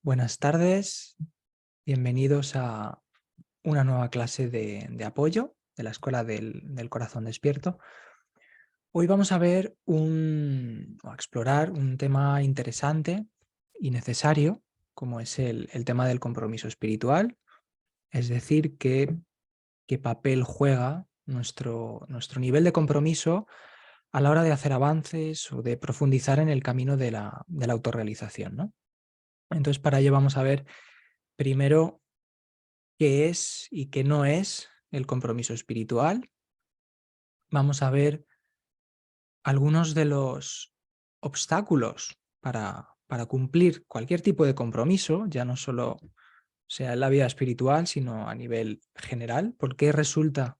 Buenas tardes, bienvenidos a una nueva clase de apoyo de la Escuela del Corazón Despierto. Hoy vamos a ver o a explorar un tema interesante y necesario, como es el tema del compromiso espiritual, es decir, qué papel juega nuestro nivel de compromiso a la hora de hacer avances o de profundizar en el camino de la autorrealización, ¿no? Entonces, para ello vamos a ver primero qué es y qué no es el compromiso espiritual. Vamos a ver algunos de los obstáculos para cumplir cualquier tipo de compromiso, ya no solo sea en la vida espiritual, sino a nivel general. ¿Por qué resulta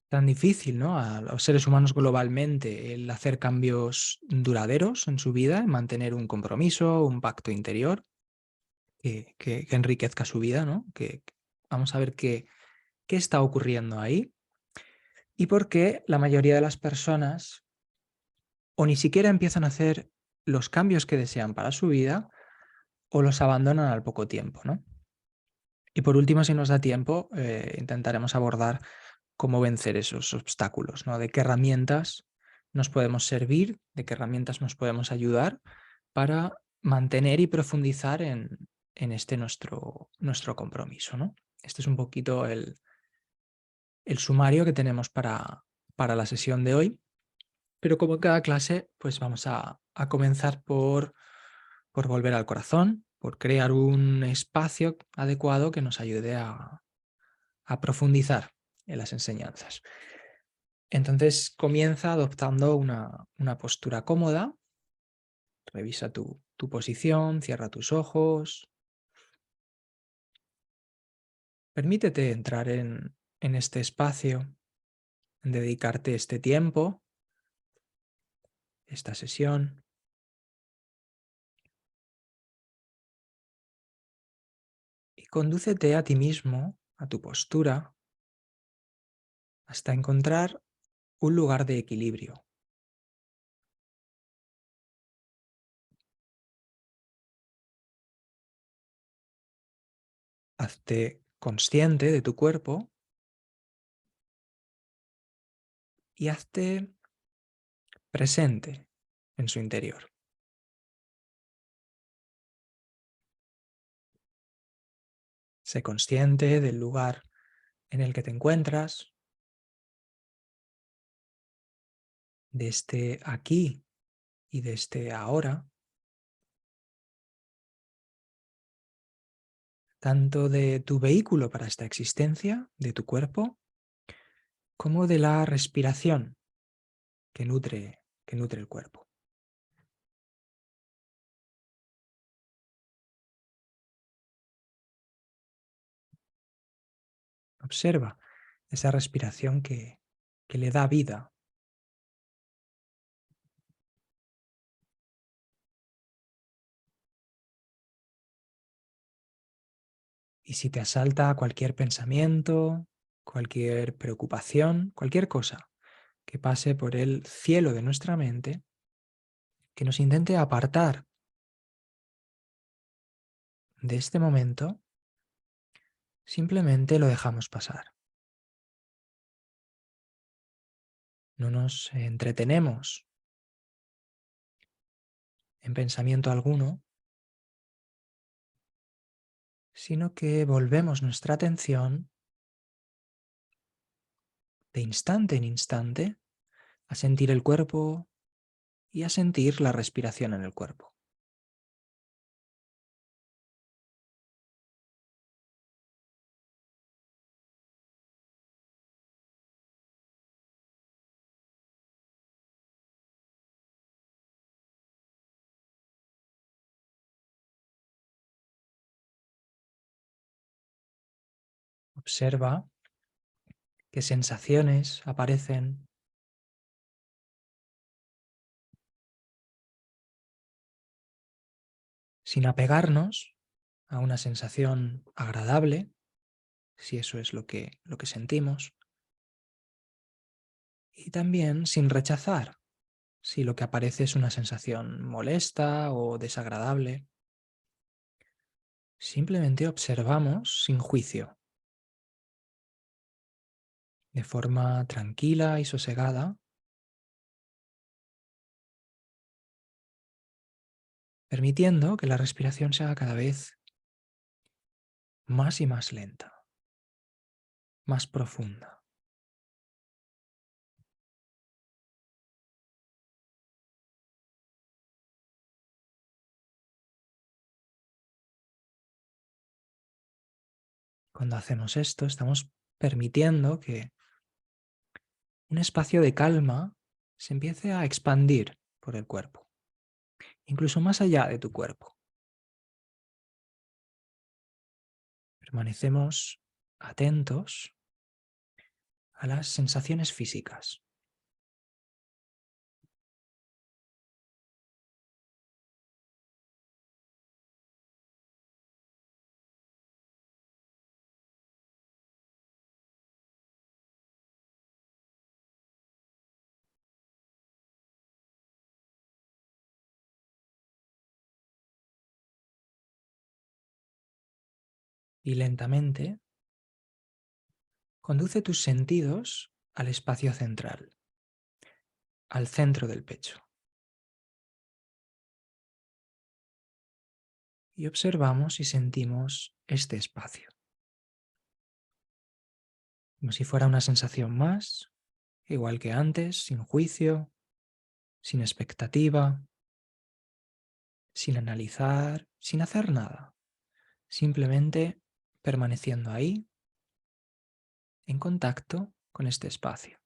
tan difícil, ¿no?, a los seres humanos globalmente el hacer cambios duraderos en su vida, en mantener un compromiso, un pacto interior que enriquezca su vida, ¿no? Vamos a ver qué está ocurriendo ahí. Y por qué la mayoría de las personas o ni siquiera empiezan a hacer los cambios que desean para su vida o los abandonan al poco tiempo, ¿no? Y por último, si nos da tiempo, intentaremos abordar cómo vencer esos obstáculos, ¿no? De qué herramientas nos podemos servir, de qué herramientas nos podemos ayudar para mantener y profundizar en este nuestro compromiso, ¿no? Este es un poquito el sumario que tenemos para la sesión de hoy. Pero como en cada clase, pues vamos a comenzar por volver al corazón, por crear un espacio adecuado que nos ayude a profundizar en las enseñanzas. Entonces comienza adoptando una postura cómoda, revisa tu posición, cierra tus ojos, permítete entrar en este espacio, en dedicarte este tiempo, esta sesión. Y condúcete a ti mismo, a tu postura, hasta encontrar un lugar de equilibrio. Hazte consciente de tu cuerpo y hazte presente en su interior. Sé consciente del lugar en el que te encuentras, de este aquí y de este ahora, tanto de tu vehículo para esta existencia, de tu cuerpo, como de la respiración que nutre el cuerpo. Observa esa respiración que le da vida. Y si te asalta cualquier pensamiento, cualquier preocupación, cualquier cosa que pase por el cielo de nuestra mente, que nos intente apartar de este momento, simplemente lo dejamos pasar. No nos entretenemos en pensamiento alguno, sino que volvemos nuestra atención de instante en instante a sentir el cuerpo y a sentir la respiración en el cuerpo. Observa qué sensaciones aparecen sin apegarnos a una sensación agradable, si eso es lo que sentimos, y también sin rechazar si lo que aparece es una sensación molesta o desagradable. Simplemente observamos sin juicio, de forma tranquila y sosegada, permitiendo que la respiración se haga cada vez más y más lenta, más profunda. Cuando hacemos esto, estamos permitiendo que un espacio de calma se empiece a expandir por el cuerpo, incluso más allá de tu cuerpo. Permanecemos atentos a las sensaciones físicas. Y lentamente conduce tus sentidos al espacio central, al centro del pecho. Y observamos y sentimos este espacio, como si fuera una sensación más, igual que antes, sin juicio, sin expectativa, sin analizar, sin hacer nada, simplemente permaneciendo ahí, en contacto con este espacio.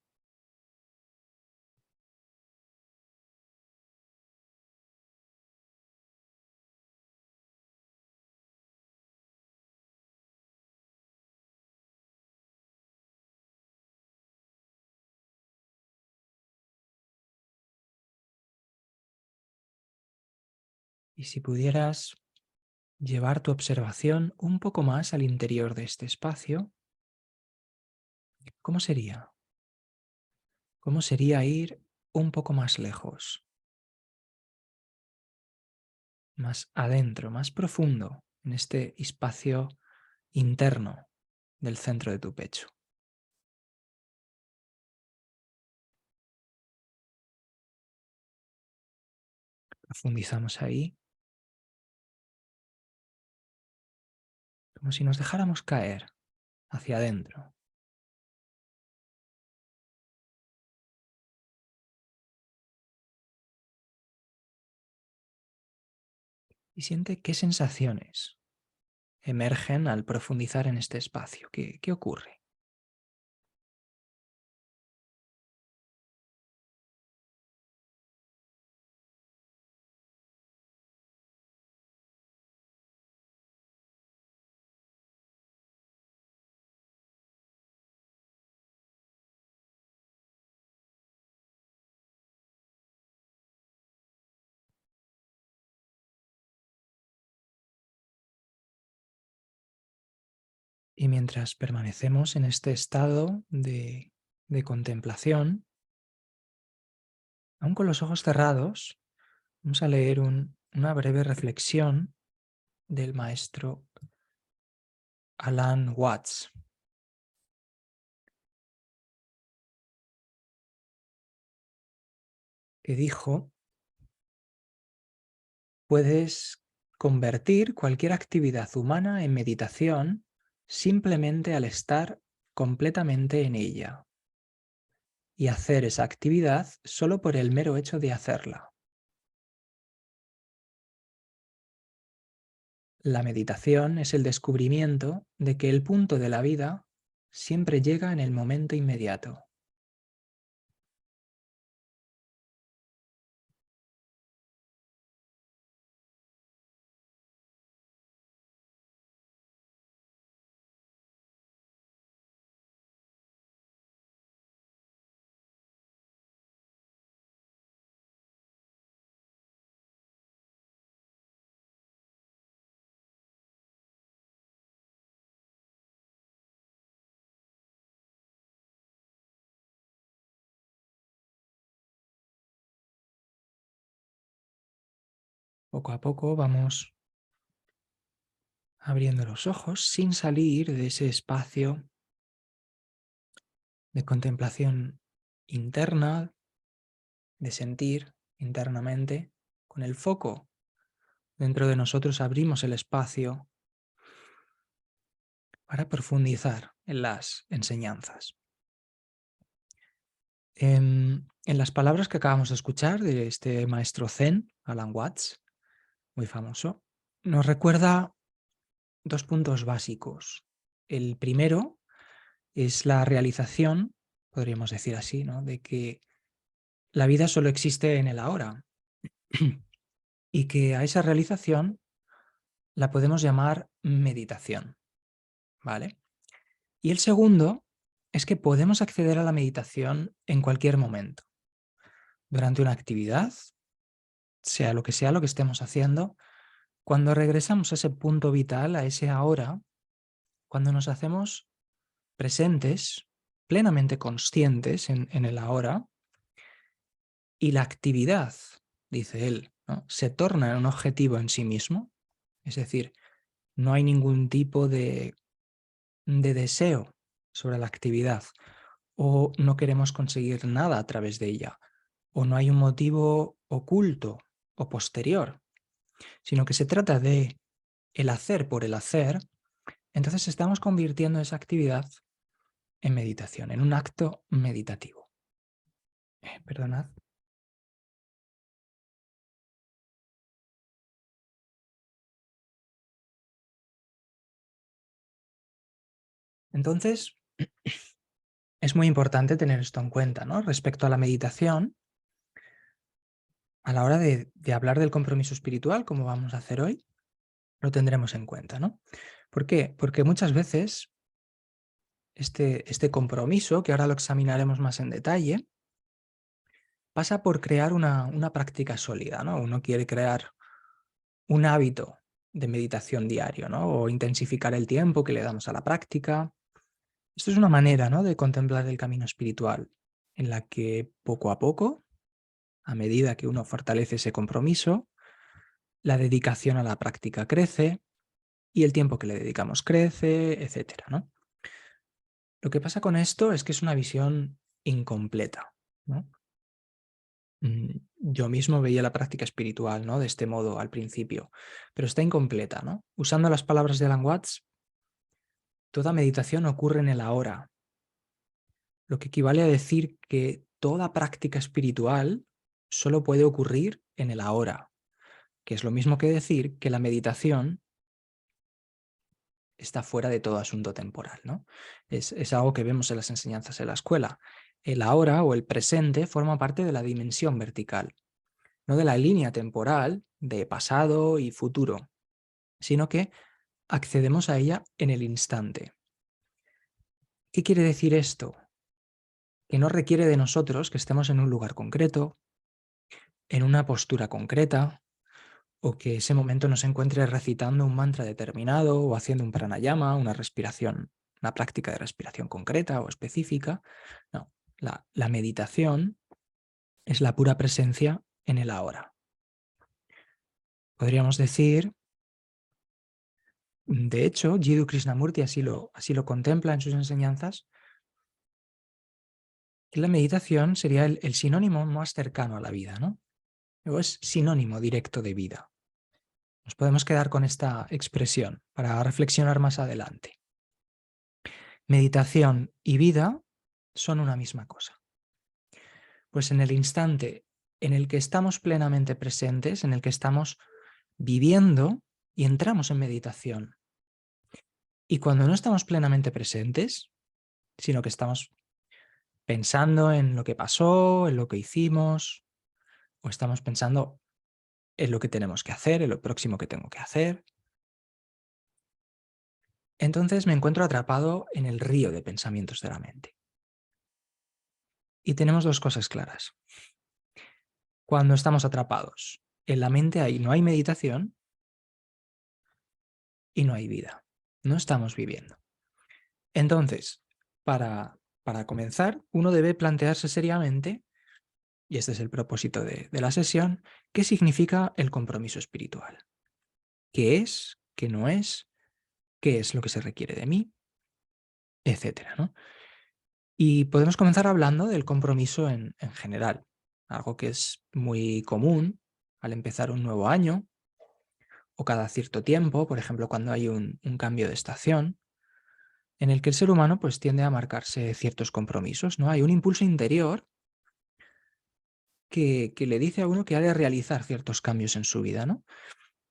Y si pudieras llevar tu observación un poco más al interior de este espacio, ¿cómo sería? ¿Cómo sería ir un poco más lejos, más adentro, más profundo, en este espacio interno del centro de tu pecho? Profundizamos ahí, como si nos dejáramos caer hacia adentro. Y siente qué sensaciones emergen al profundizar en este espacio. ¿Qué ocurre? Y mientras permanecemos en este estado de contemplación, aún con los ojos cerrados, vamos a leer una breve reflexión del maestro Alan Watts, que dijo: puedes convertir cualquier actividad humana en meditación simplemente al estar completamente en ella y hacer esa actividad solo por el mero hecho de hacerla. La meditación es el descubrimiento de que el punto de la vida siempre llega en el momento inmediato. Poco a poco vamos abriendo los ojos sin salir de ese espacio de contemplación interna, de sentir internamente. Con el foco dentro de nosotros abrimos el espacio para profundizar en las enseñanzas. En las palabras que acabamos de escuchar de este maestro Zen, Alan Watts, muy famoso, nos recuerda dos puntos básicos. El primero es la realización, podríamos decir así, ¿no?, de que la vida solo existe en el ahora y que a esa realización la podemos llamar meditación, ¿vale? Y el segundo es que podemos acceder a la meditación en cualquier momento, durante una actividad, sea lo que estemos haciendo, cuando regresamos a ese punto vital, a ese ahora, cuando nos hacemos presentes, plenamente conscientes en el ahora, y la actividad, dice él, ¿no?, se torna en un objetivo en sí mismo, es decir, no hay ningún tipo de deseo sobre la actividad, o no queremos conseguir nada a través de ella, o no hay un motivo oculto o posterior, sino que se trata de el hacer por el hacer. Entonces estamos convirtiendo esa actividad en meditación, en un acto meditativo. Perdonad. Entonces, es muy importante tener esto en cuenta, ¿no? Respecto a la meditación, a la hora de hablar del compromiso espiritual, como vamos a hacer hoy, lo tendremos en cuenta, ¿no? ¿Por qué? Porque muchas veces este compromiso, que ahora lo examinaremos más en detalle, pasa por crear una práctica sólida, ¿no? Uno quiere crear un hábito de meditación diario, ¿no?, o intensificar el tiempo que le damos a la práctica. Esto es una manera, ¿no?, de contemplar el camino espiritual, en la que poco a poco, a medida que uno fortalece ese compromiso, la dedicación a la práctica crece y el tiempo que le dedicamos crece, etcétera, ¿no? Lo que pasa con esto es que es una visión incompleta, ¿no? Yo mismo veía la práctica espiritual, ¿no?, de este modo al principio, pero está incompleta, ¿no? Usando las palabras de Alan Watts, toda meditación ocurre en el ahora, lo que equivale a decir que toda práctica espiritual solo puede ocurrir en el ahora, que es lo mismo que decir que la meditación está fuera de todo asunto temporal, ¿no? Es algo que vemos en las enseñanzas en la escuela. El ahora o el presente forma parte de la dimensión vertical, no de la línea temporal de pasado y futuro, sino que accedemos a ella en el instante. ¿Qué quiere decir esto? Que no requiere de nosotros que estemos en un lugar concreto, en una postura concreta, o que ese momento nos encuentre recitando un mantra determinado o haciendo un pranayama, una respiración, una práctica de respiración concreta o específica. No, la meditación es la pura presencia en el ahora. Podríamos decir, de hecho, Jiddu Krishnamurti así lo contempla en sus enseñanzas, que la meditación sería el sinónimo más cercano a la vida, ¿no? O es sinónimo directo de vida. Nos podemos quedar con esta expresión para reflexionar más adelante. Meditación y vida son una misma cosa. Pues en el instante en el que estamos plenamente presentes, en el que estamos viviendo y entramos en meditación. Y cuando no estamos plenamente presentes, sino que estamos pensando en lo que pasó, en lo que hicimos, o estamos pensando en lo que tenemos que hacer, en lo próximo que tengo que hacer, entonces me encuentro atrapado en el río de pensamientos de la mente. Y tenemos dos cosas claras. Cuando estamos atrapados en la mente, ahí no hay meditación y no hay vida. No estamos viviendo. Entonces, para comenzar, uno debe plantearse seriamente, y este es el propósito de la sesión, qué significa el compromiso espiritual. ¿Qué es? ¿Qué no es? qué es lo que se requiere de mí, etcétera, ¿no? Y podemos comenzar hablando del compromiso en general, algo que es muy común al empezar un nuevo año o cada cierto tiempo, por ejemplo, cuando hay un cambio de estación, en el que el ser humano pues tiende a marcarse ciertos compromisos, ¿no? Hay un impulso interior que le dice a uno que ha de realizar ciertos cambios en su vida, ¿no?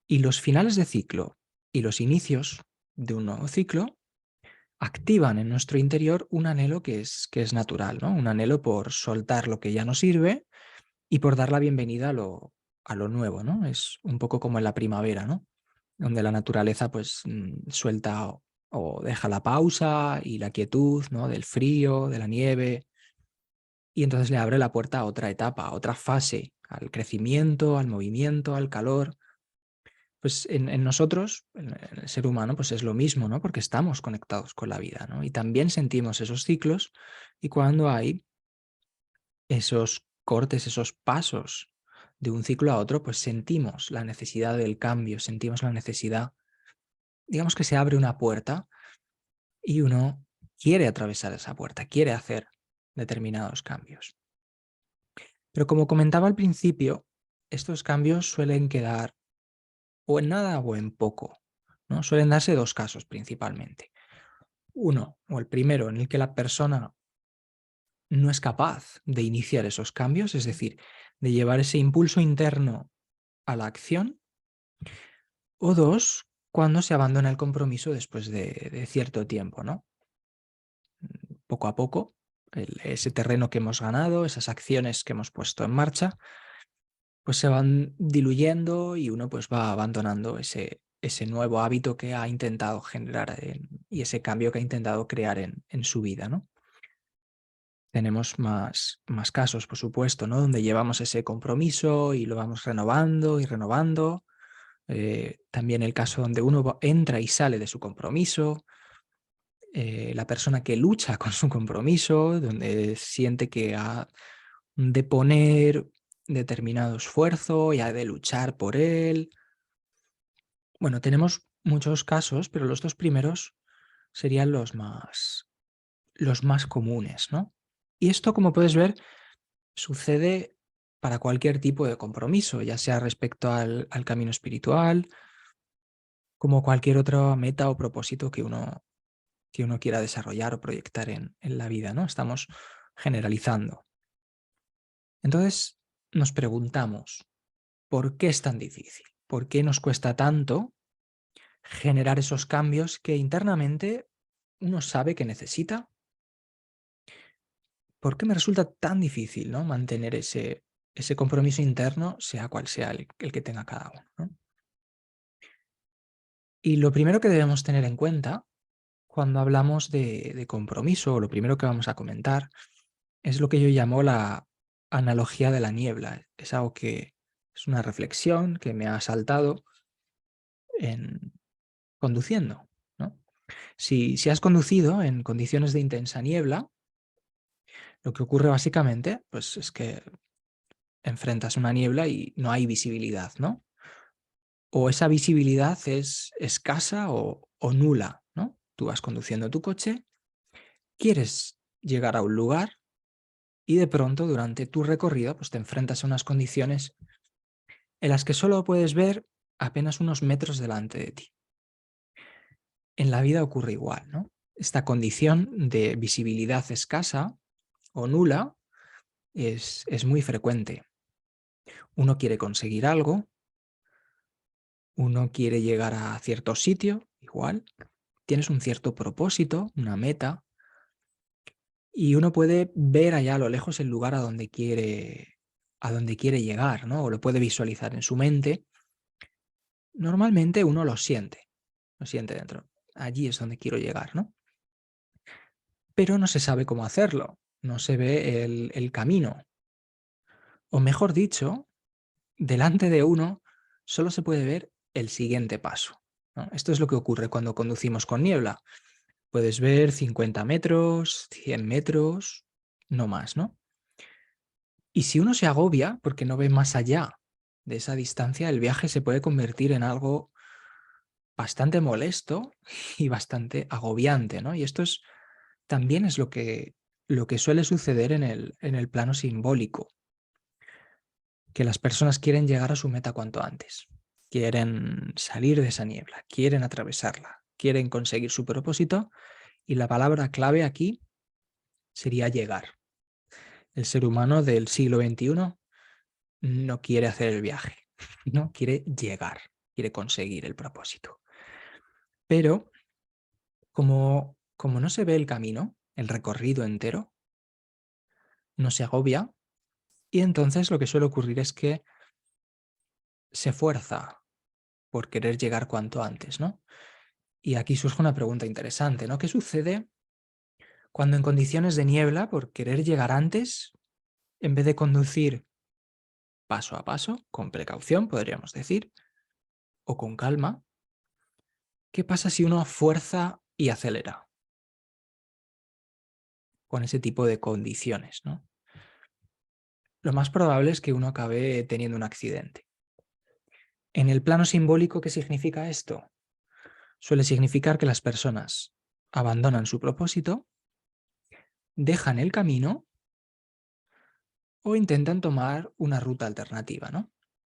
Y los finales de ciclo y los inicios de un nuevo ciclo activan en nuestro interior un anhelo que es natural, ¿no? Un anhelo por soltar lo que ya no sirve y por dar la bienvenida a lo nuevo, ¿no? Es un poco como en la primavera, ¿no? Donde la naturaleza pues suelta o deja la pausa y la quietud, ¿no? Del frío, de la nieve, y entonces le abre la puerta a otra etapa, a otra fase, al crecimiento, al movimiento, al calor. Pues en nosotros, en el ser humano, pues es lo mismo, ¿no? Porque estamos conectados con la vida, ¿no? Y también sentimos esos ciclos y cuando hay esos cortes, esos pasos de un ciclo a otro, pues sentimos la necesidad del cambio, sentimos la necesidad, digamos que se abre una puerta y uno quiere atravesar esa puerta, quiere hacer determinados cambios. Pero como comentaba al principio, estos cambios suelen quedar o en nada o en poco, ¿no? Suelen darse dos casos principalmente. Uno, o el primero, en el que la persona no es capaz de iniciar esos cambios, es decir, de llevar ese impulso interno a la acción. O dos, cuando se abandona el compromiso después de cierto tiempo, ¿no? Poco a poco, ese terreno que hemos ganado, esas acciones que hemos puesto en marcha, pues se van diluyendo y uno pues va abandonando ese nuevo hábito que ha intentado generar y ese cambio que ha intentado crear en su vida, ¿no? Tenemos más casos, por supuesto, ¿no? Donde llevamos ese compromiso y lo vamos renovando y renovando. También el caso donde uno entra y sale de su compromiso, la persona que lucha con su compromiso, donde siente que ha de poner determinado esfuerzo y ha de luchar por él. Bueno, tenemos muchos casos, pero los dos primeros serían los más comunes, ¿no? Y esto, como puedes ver, sucede para cualquier tipo de compromiso, ya sea respecto al camino espiritual, como cualquier otra meta o propósito que uno quiera desarrollar o proyectar en la vida, ¿no? Estamos generalizando. Entonces, nos preguntamos, ¿por qué es tan difícil? ¿Por qué nos cuesta tanto generar esos cambios que internamente uno sabe que necesita? ¿Por qué me resulta tan difícil, ¿no? Mantener ese compromiso interno, sea cual sea el que tenga cada uno, ¿no? Y lo primero que debemos tener en cuenta cuando hablamos de compromiso, o lo primero que vamos a comentar, es lo que yo llamo la analogía de la niebla. Es algo que es una reflexión que me ha saltado en conduciendo, ¿no? Si has conducido en condiciones de intensa niebla, lo que ocurre básicamente, pues es que enfrentas una niebla y no hay visibilidad, ¿no? O esa visibilidad es escasa o nula, ¿no? Tú vas conduciendo tu coche, quieres llegar a un lugar y de pronto durante tu recorrido pues te enfrentas a unas condiciones en las que solo puedes ver apenas unos metros delante de ti. En la vida ocurre igual, ¿no? Esta condición de visibilidad escasa o nula es muy frecuente. Uno quiere conseguir algo, uno quiere llegar a cierto sitio, igual, tienes un cierto propósito, una meta, y uno puede ver allá a lo lejos el lugar a donde quiere llegar, ¿no? O lo puede visualizar en su mente. Normalmente uno lo siente dentro. Allí es donde quiero llegar, ¿no? Pero no se sabe cómo hacerlo, no se ve el camino. O mejor dicho, delante de uno solo se puede ver el siguiente paso, ¿no? Esto es lo que ocurre cuando conducimos con niebla. Puedes ver 50 metros, 100 metros, no más, ¿no? Y si uno se agobia porque no ve más allá de esa distancia, el viaje se puede convertir en algo bastante molesto y bastante agobiante, ¿no? Y también es lo que suele suceder en el plano simbólico, que las personas quieren llegar a su meta cuanto antes, quieren salir de esa niebla, quieren atravesarla, quieren conseguir su propósito y la palabra clave aquí sería llegar. El ser humano del siglo XXI no quiere hacer el viaje, no quiere llegar, quiere conseguir el propósito. Pero como no se ve el camino, el recorrido entero, no se agobia y entonces lo que suele ocurrir es que se fuerza por querer llegar cuanto antes, ¿no? Y aquí surge una pregunta interesante, ¿no? ¿Qué sucede cuando en condiciones de niebla, por querer llegar antes, en vez de conducir paso a paso, con precaución, podríamos decir, o con calma, qué pasa si uno fuerza y acelera con ese tipo de condiciones, ¿no? Lo más probable es que uno acabe teniendo un accidente. En el plano simbólico, ¿qué significa esto? Suele significar que las personas abandonan su propósito, dejan el camino o intentan tomar una ruta alternativa, ¿no?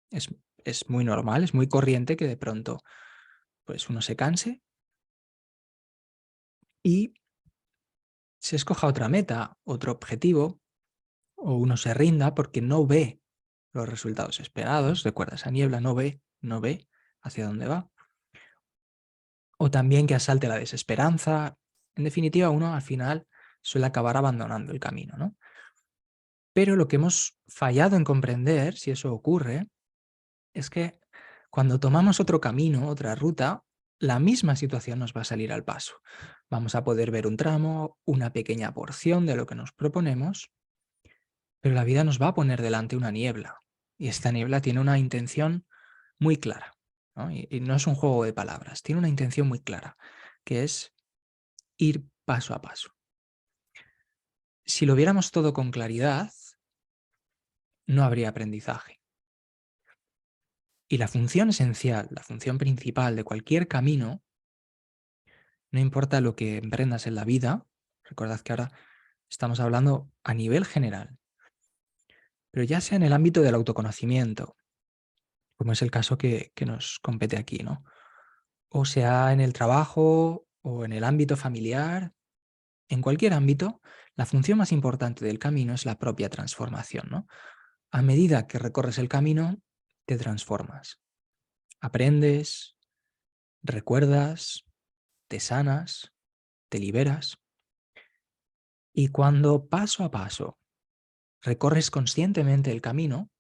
Es muy normal, es muy corriente que de pronto pues uno se canse y se escoja otra meta, otro objetivo, o uno se rinda porque no ve los resultados esperados. Recuerda, esa niebla no ve hacia dónde va. O también que asalte la desesperanza. En definitiva, uno al final suele acabar abandonando el camino, ¿no? Pero lo que hemos fallado en comprender, si eso ocurre, es que cuando tomamos otro camino, otra ruta, la misma situación nos va a salir al paso. Vamos a poder ver un tramo, una pequeña porción de lo que nos proponemos, pero la vida nos va a poner delante una niebla. Y esta niebla tiene una intención muy clara, ¿no? Y no es un juego de palabras, tiene una intención muy clara, que es ir paso a paso. Si lo viéramos todo con claridad, no habría aprendizaje. Y la función esencial, la función principal de cualquier camino, no importa lo que emprendas en la vida, recordad que ahora estamos hablando a nivel general, pero ya sea en el ámbito del autoconocimiento, como es el caso que nos compete aquí, ¿no? O sea en el trabajo o en el ámbito familiar, en cualquier ámbito, la función más importante del camino es la propia transformación, ¿no? A medida que recorres el camino, te transformas, aprendes, recuerdas, te sanas, te liberas. Y cuando paso a paso recorres conscientemente el camino,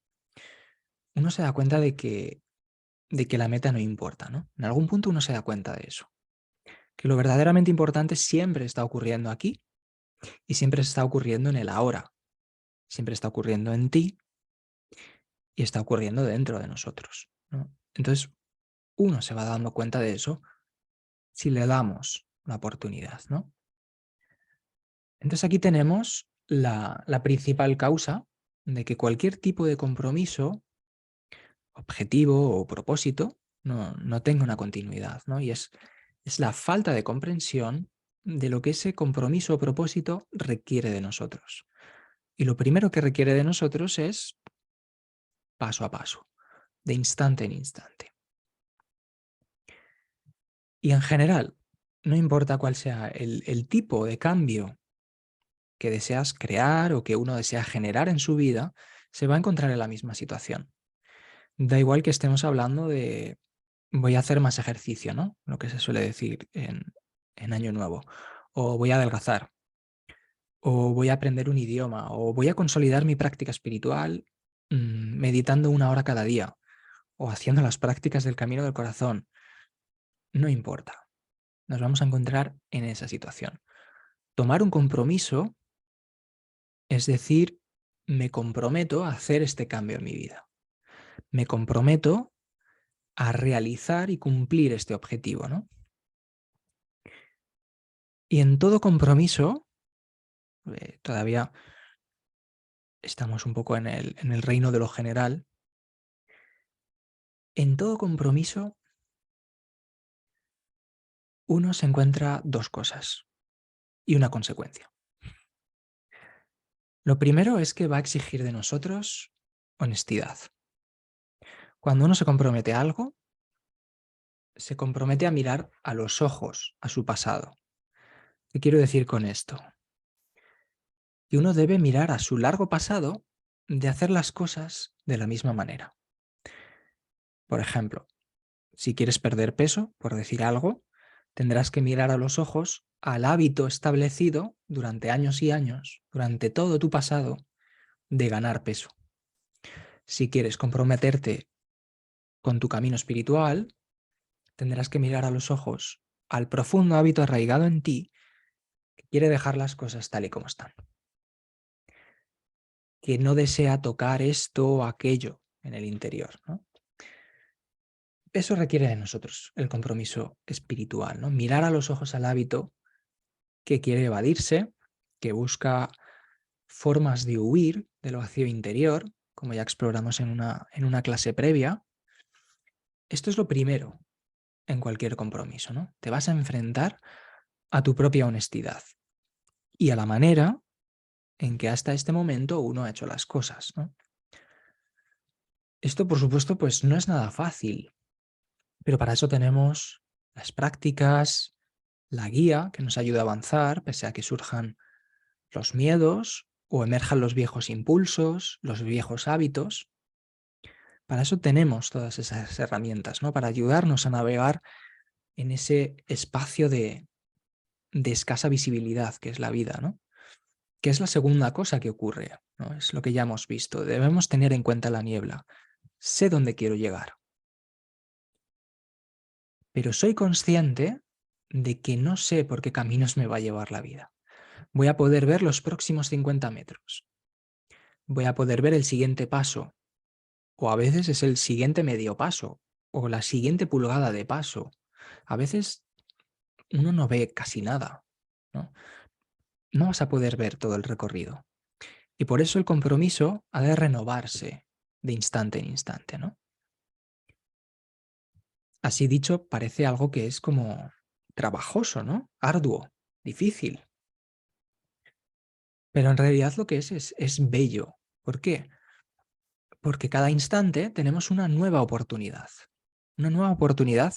uno se da cuenta de que la meta no importa, ¿no? En algún punto uno se da cuenta de eso, que lo verdaderamente importante siempre está ocurriendo aquí y siempre está ocurriendo en el ahora, siempre está ocurriendo en ti y está ocurriendo dentro de nosotros, ¿no? Entonces, uno se va dando cuenta de eso si le damos la oportunidad, ¿no? Entonces aquí tenemos la principal causa de que cualquier tipo de compromiso, objetivo o propósito no tenga una continuidad, ¿no? Y es la falta de comprensión de lo que ese compromiso o propósito requiere de nosotros. Y lo primero que requiere de nosotros es paso a paso, de instante en instante. Y en general, no importa cuál sea el tipo de cambio que deseas crear o que uno desea generar en su vida, se va a encontrar en la misma situación. Da igual que estemos hablando de voy a hacer más ejercicio, ¿no? Lo que se suele decir en Año Nuevo. O voy a adelgazar. O voy a aprender un idioma. O voy a consolidar mi práctica espiritual meditando 1 hora cada día. O haciendo las prácticas del camino del corazón. No importa. Nos vamos a encontrar en esa situación. Tomar un compromiso es decir, me comprometo a hacer este cambio en mi vida. Me comprometo a realizar y cumplir este objetivo, ¿no? Y en todo compromiso, todavía estamos un poco en el reino de lo general, en todo compromiso uno se encuentra dos cosas y una consecuencia. Lo primero es que va a exigir de nosotros honestidad. Cuando uno se compromete a algo, se compromete a mirar a los ojos a su pasado. ¿Qué quiero decir con esto? Que uno debe mirar a su largo pasado de hacer las cosas de la misma manera. Por ejemplo, si quieres perder peso, por decir algo, tendrás que mirar a los ojos al hábito establecido durante años y años, durante todo tu pasado, de ganar peso. Si quieres comprometerte con tu camino espiritual, tendrás que mirar a los ojos al profundo hábito arraigado en ti que quiere dejar las cosas tal y como están, que no desea tocar esto o aquello en el interior, ¿no? Eso requiere de nosotros el compromiso espiritual, ¿no? Mirar a los ojos al hábito que quiere evadirse, que busca formas de huir del vacío interior, como ya exploramos en una clase previa. Esto es lo primero en cualquier compromiso, ¿no? Te vas a enfrentar a tu propia honestidad y a la manera en que hasta este momento uno ha hecho las cosas, ¿no? Esto, por supuesto, pues no es nada fácil, pero para eso tenemos las prácticas, la guía que nos ayuda a avanzar, pese a que surjan los miedos o emerjan los viejos impulsos, los viejos hábitos. Para eso tenemos todas esas herramientas, ¿no? Para ayudarnos a navegar en ese espacio de escasa visibilidad que es la vida, ¿no? Que es la segunda cosa que ocurre, ¿no? Es lo que ya hemos visto. Debemos tener en cuenta la niebla. Sé dónde quiero llegar, pero soy consciente de que no sé por qué caminos me va a llevar la vida. Voy a poder ver los próximos 50 metros. Voy a poder ver el siguiente paso, o a veces es el siguiente medio paso, o la siguiente pulgada de paso. A veces uno no ve casi nada, ¿no? No vas a poder ver todo el recorrido. Y por eso el compromiso ha de renovarse de instante en instante, ¿no? Así dicho, parece algo que es como trabajoso, ¿no? Arduo, difícil. Pero en realidad lo que es bello. ¿Por qué? Porque cada instante tenemos una nueva oportunidad. Una nueva oportunidad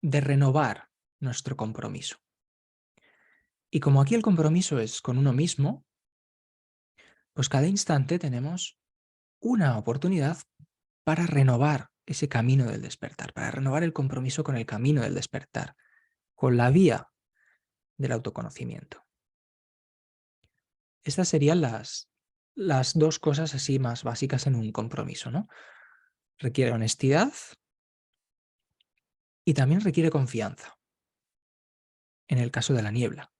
de renovar nuestro compromiso. Y como aquí el compromiso es con uno mismo, pues cada instante tenemos una oportunidad para renovar ese camino del despertar, para renovar el compromiso con el camino del despertar, con la vía del autoconocimiento. Estas serían las dos cosas así más básicas en un compromiso, ¿no? Requiere honestidad y también requiere confianza, en el caso de la niebla.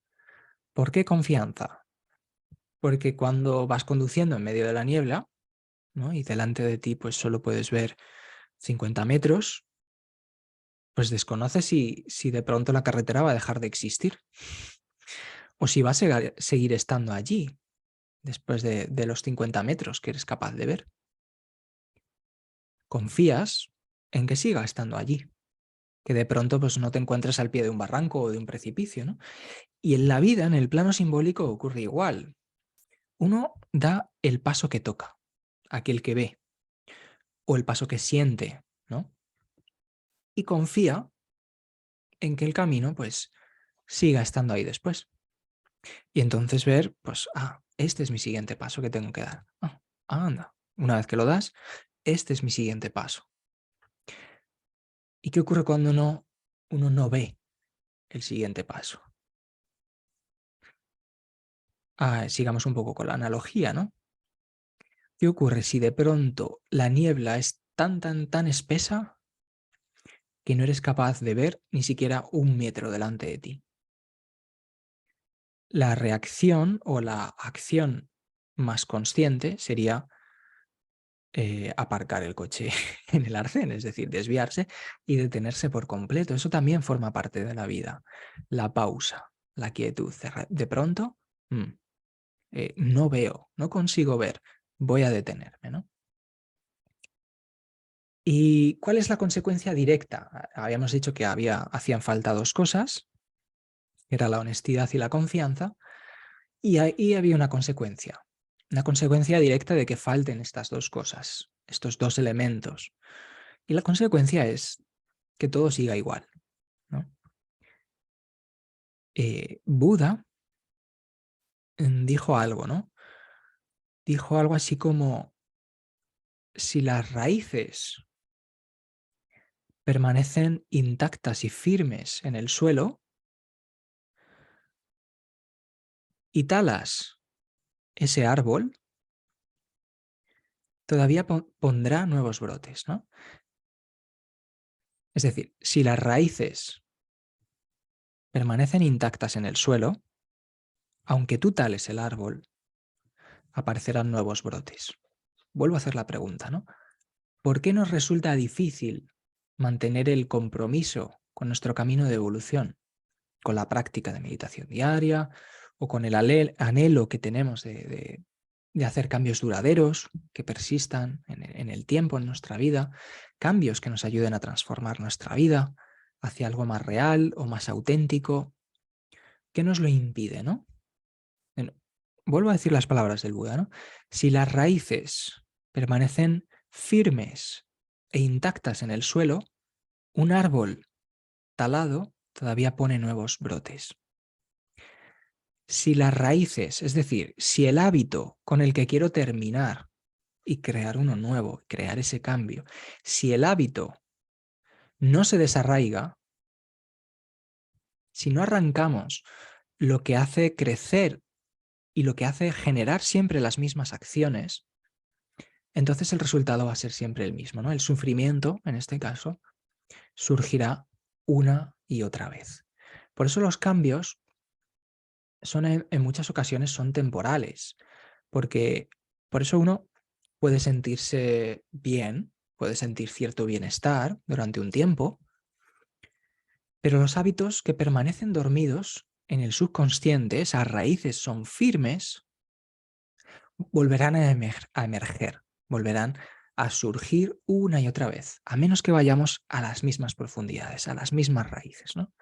¿Por qué confianza? Porque cuando vas conduciendo en medio de la niebla, ¿no? Y delante de ti pues solo puedes ver 50 metros, pues desconoces si de pronto la carretera va a dejar de existir o si va a seguir estando allí después de los 50 metros que eres capaz de ver. Confías en que siga estando allí, que de pronto pues, no te encuentres al pie de un barranco o de un precipicio, ¿no? Y en la vida, en el plano simbólico, ocurre igual. Uno da el paso que toca, aquel que ve, o el paso que siente, ¿no? Y confía en que el camino, pues, siga estando ahí después. Y entonces ver, pues, este es mi siguiente paso que tengo que dar. Anda. Una vez que lo das, este es mi siguiente paso. ¿Y qué ocurre cuando uno no ve el siguiente paso? Sigamos un poco con la analogía, ¿no? ¿Qué ocurre si de pronto la niebla es tan espesa que no eres capaz de ver ni siquiera un metro delante de ti? La reacción o la acción más consciente sería aparcar el coche en el arcén, es decir, desviarse y detenerse por completo. Eso también forma parte de la vida. La pausa, la quietud. De pronto, no veo, no consigo ver, voy a detenerme, ¿no? ¿Y cuál es la consecuencia directa? Habíamos dicho que hacían falta dos cosas, que era la honestidad y la confianza, y ahí había una consecuencia directa de que falten estas dos cosas, estos dos elementos. Y la consecuencia es que todo siga igual, ¿no? Buda dijo algo, ¿no? Dijo algo así como, si las raíces permanecen intactas y firmes en el suelo y talas ese árbol, todavía pondrá nuevos brotes, ¿no? Es decir, si las raíces permanecen intactas en el suelo, aunque tú tales el árbol, aparecerán nuevos brotes. Vuelvo a hacer la pregunta, ¿no? ¿Por qué nos resulta difícil mantener el compromiso con nuestro camino de evolución, con la práctica de meditación diaria o con el anhelo que tenemos de hacer cambios duraderos, que persistan en el tiempo, en nuestra vida, cambios que nos ayuden a transformar nuestra vida hacia algo más real o más auténtico? ¿Qué nos lo impide, no? Bueno, vuelvo a decir las palabras del Buda, ¿no? Si las raíces permanecen firmes e intactas en el suelo, un árbol talado todavía pone nuevos brotes. Si las raíces, es decir, si el hábito con el que quiero terminar y crear uno nuevo, crear ese cambio, si el hábito no se desarraiga, si no arrancamos lo que hace crecer y lo que hace generar siempre las mismas acciones, entonces el resultado va a ser siempre el mismo, ¿no? El sufrimiento, en este caso, surgirá una y otra vez. Por eso los cambios son en muchas ocasiones son temporales, porque por eso uno puede sentirse bien, puede sentir cierto bienestar durante un tiempo, pero los hábitos que permanecen dormidos en el subconsciente, esas raíces son firmes, volverán a emerger, volverán a surgir una y otra vez, a menos que vayamos a las mismas profundidades, a las mismas raíces, ¿no?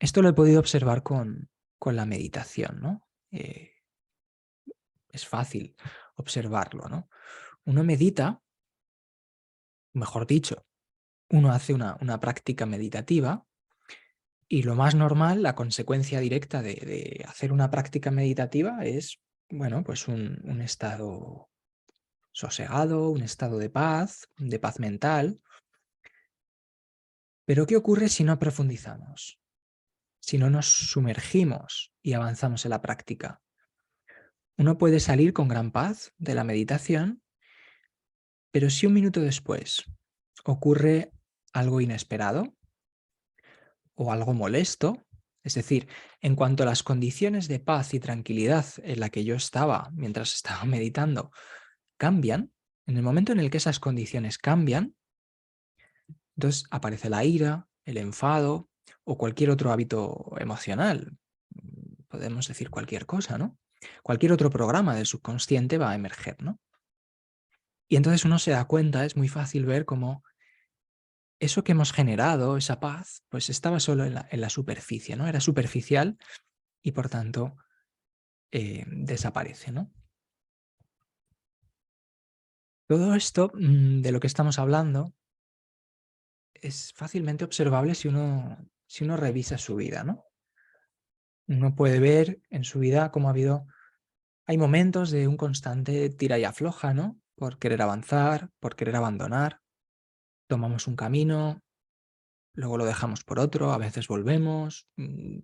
Esto lo he podido observar con la meditación, ¿no? Es fácil observarlo, ¿no? Uno medita, mejor dicho, uno hace una práctica meditativa y lo más normal, la consecuencia directa de hacer una práctica meditativa es, bueno, pues un estado sosegado, un estado de paz mental. Pero ¿qué ocurre si no profundizamos? Si no nos sumergimos y avanzamos en la práctica. Uno puede salir con gran paz de la meditación, pero si un minuto después ocurre algo inesperado o algo molesto, es decir, en cuanto a las condiciones de paz y tranquilidad en la que yo estaba mientras estaba meditando cambian, en el momento en el que esas condiciones cambian, entonces aparece la ira, el enfado o cualquier otro hábito emocional. Podemos decir cualquier cosa, ¿no? Cualquier otro programa del subconsciente va a emerger, ¿no? Y entonces uno se da cuenta, es muy fácil ver cómo eso que hemos generado, esa paz, pues estaba solo en la superficie, ¿no? Era superficial y por tanto desaparece, ¿no? Todo esto de lo que estamos hablando es fácilmente observable si uno revisa su vida, ¿no? Uno puede ver en su vida cómo hay momentos de un constante tira y afloja, ¿no? Por querer avanzar, por querer abandonar. Tomamos un camino, luego lo dejamos por otro, a veces volvemos,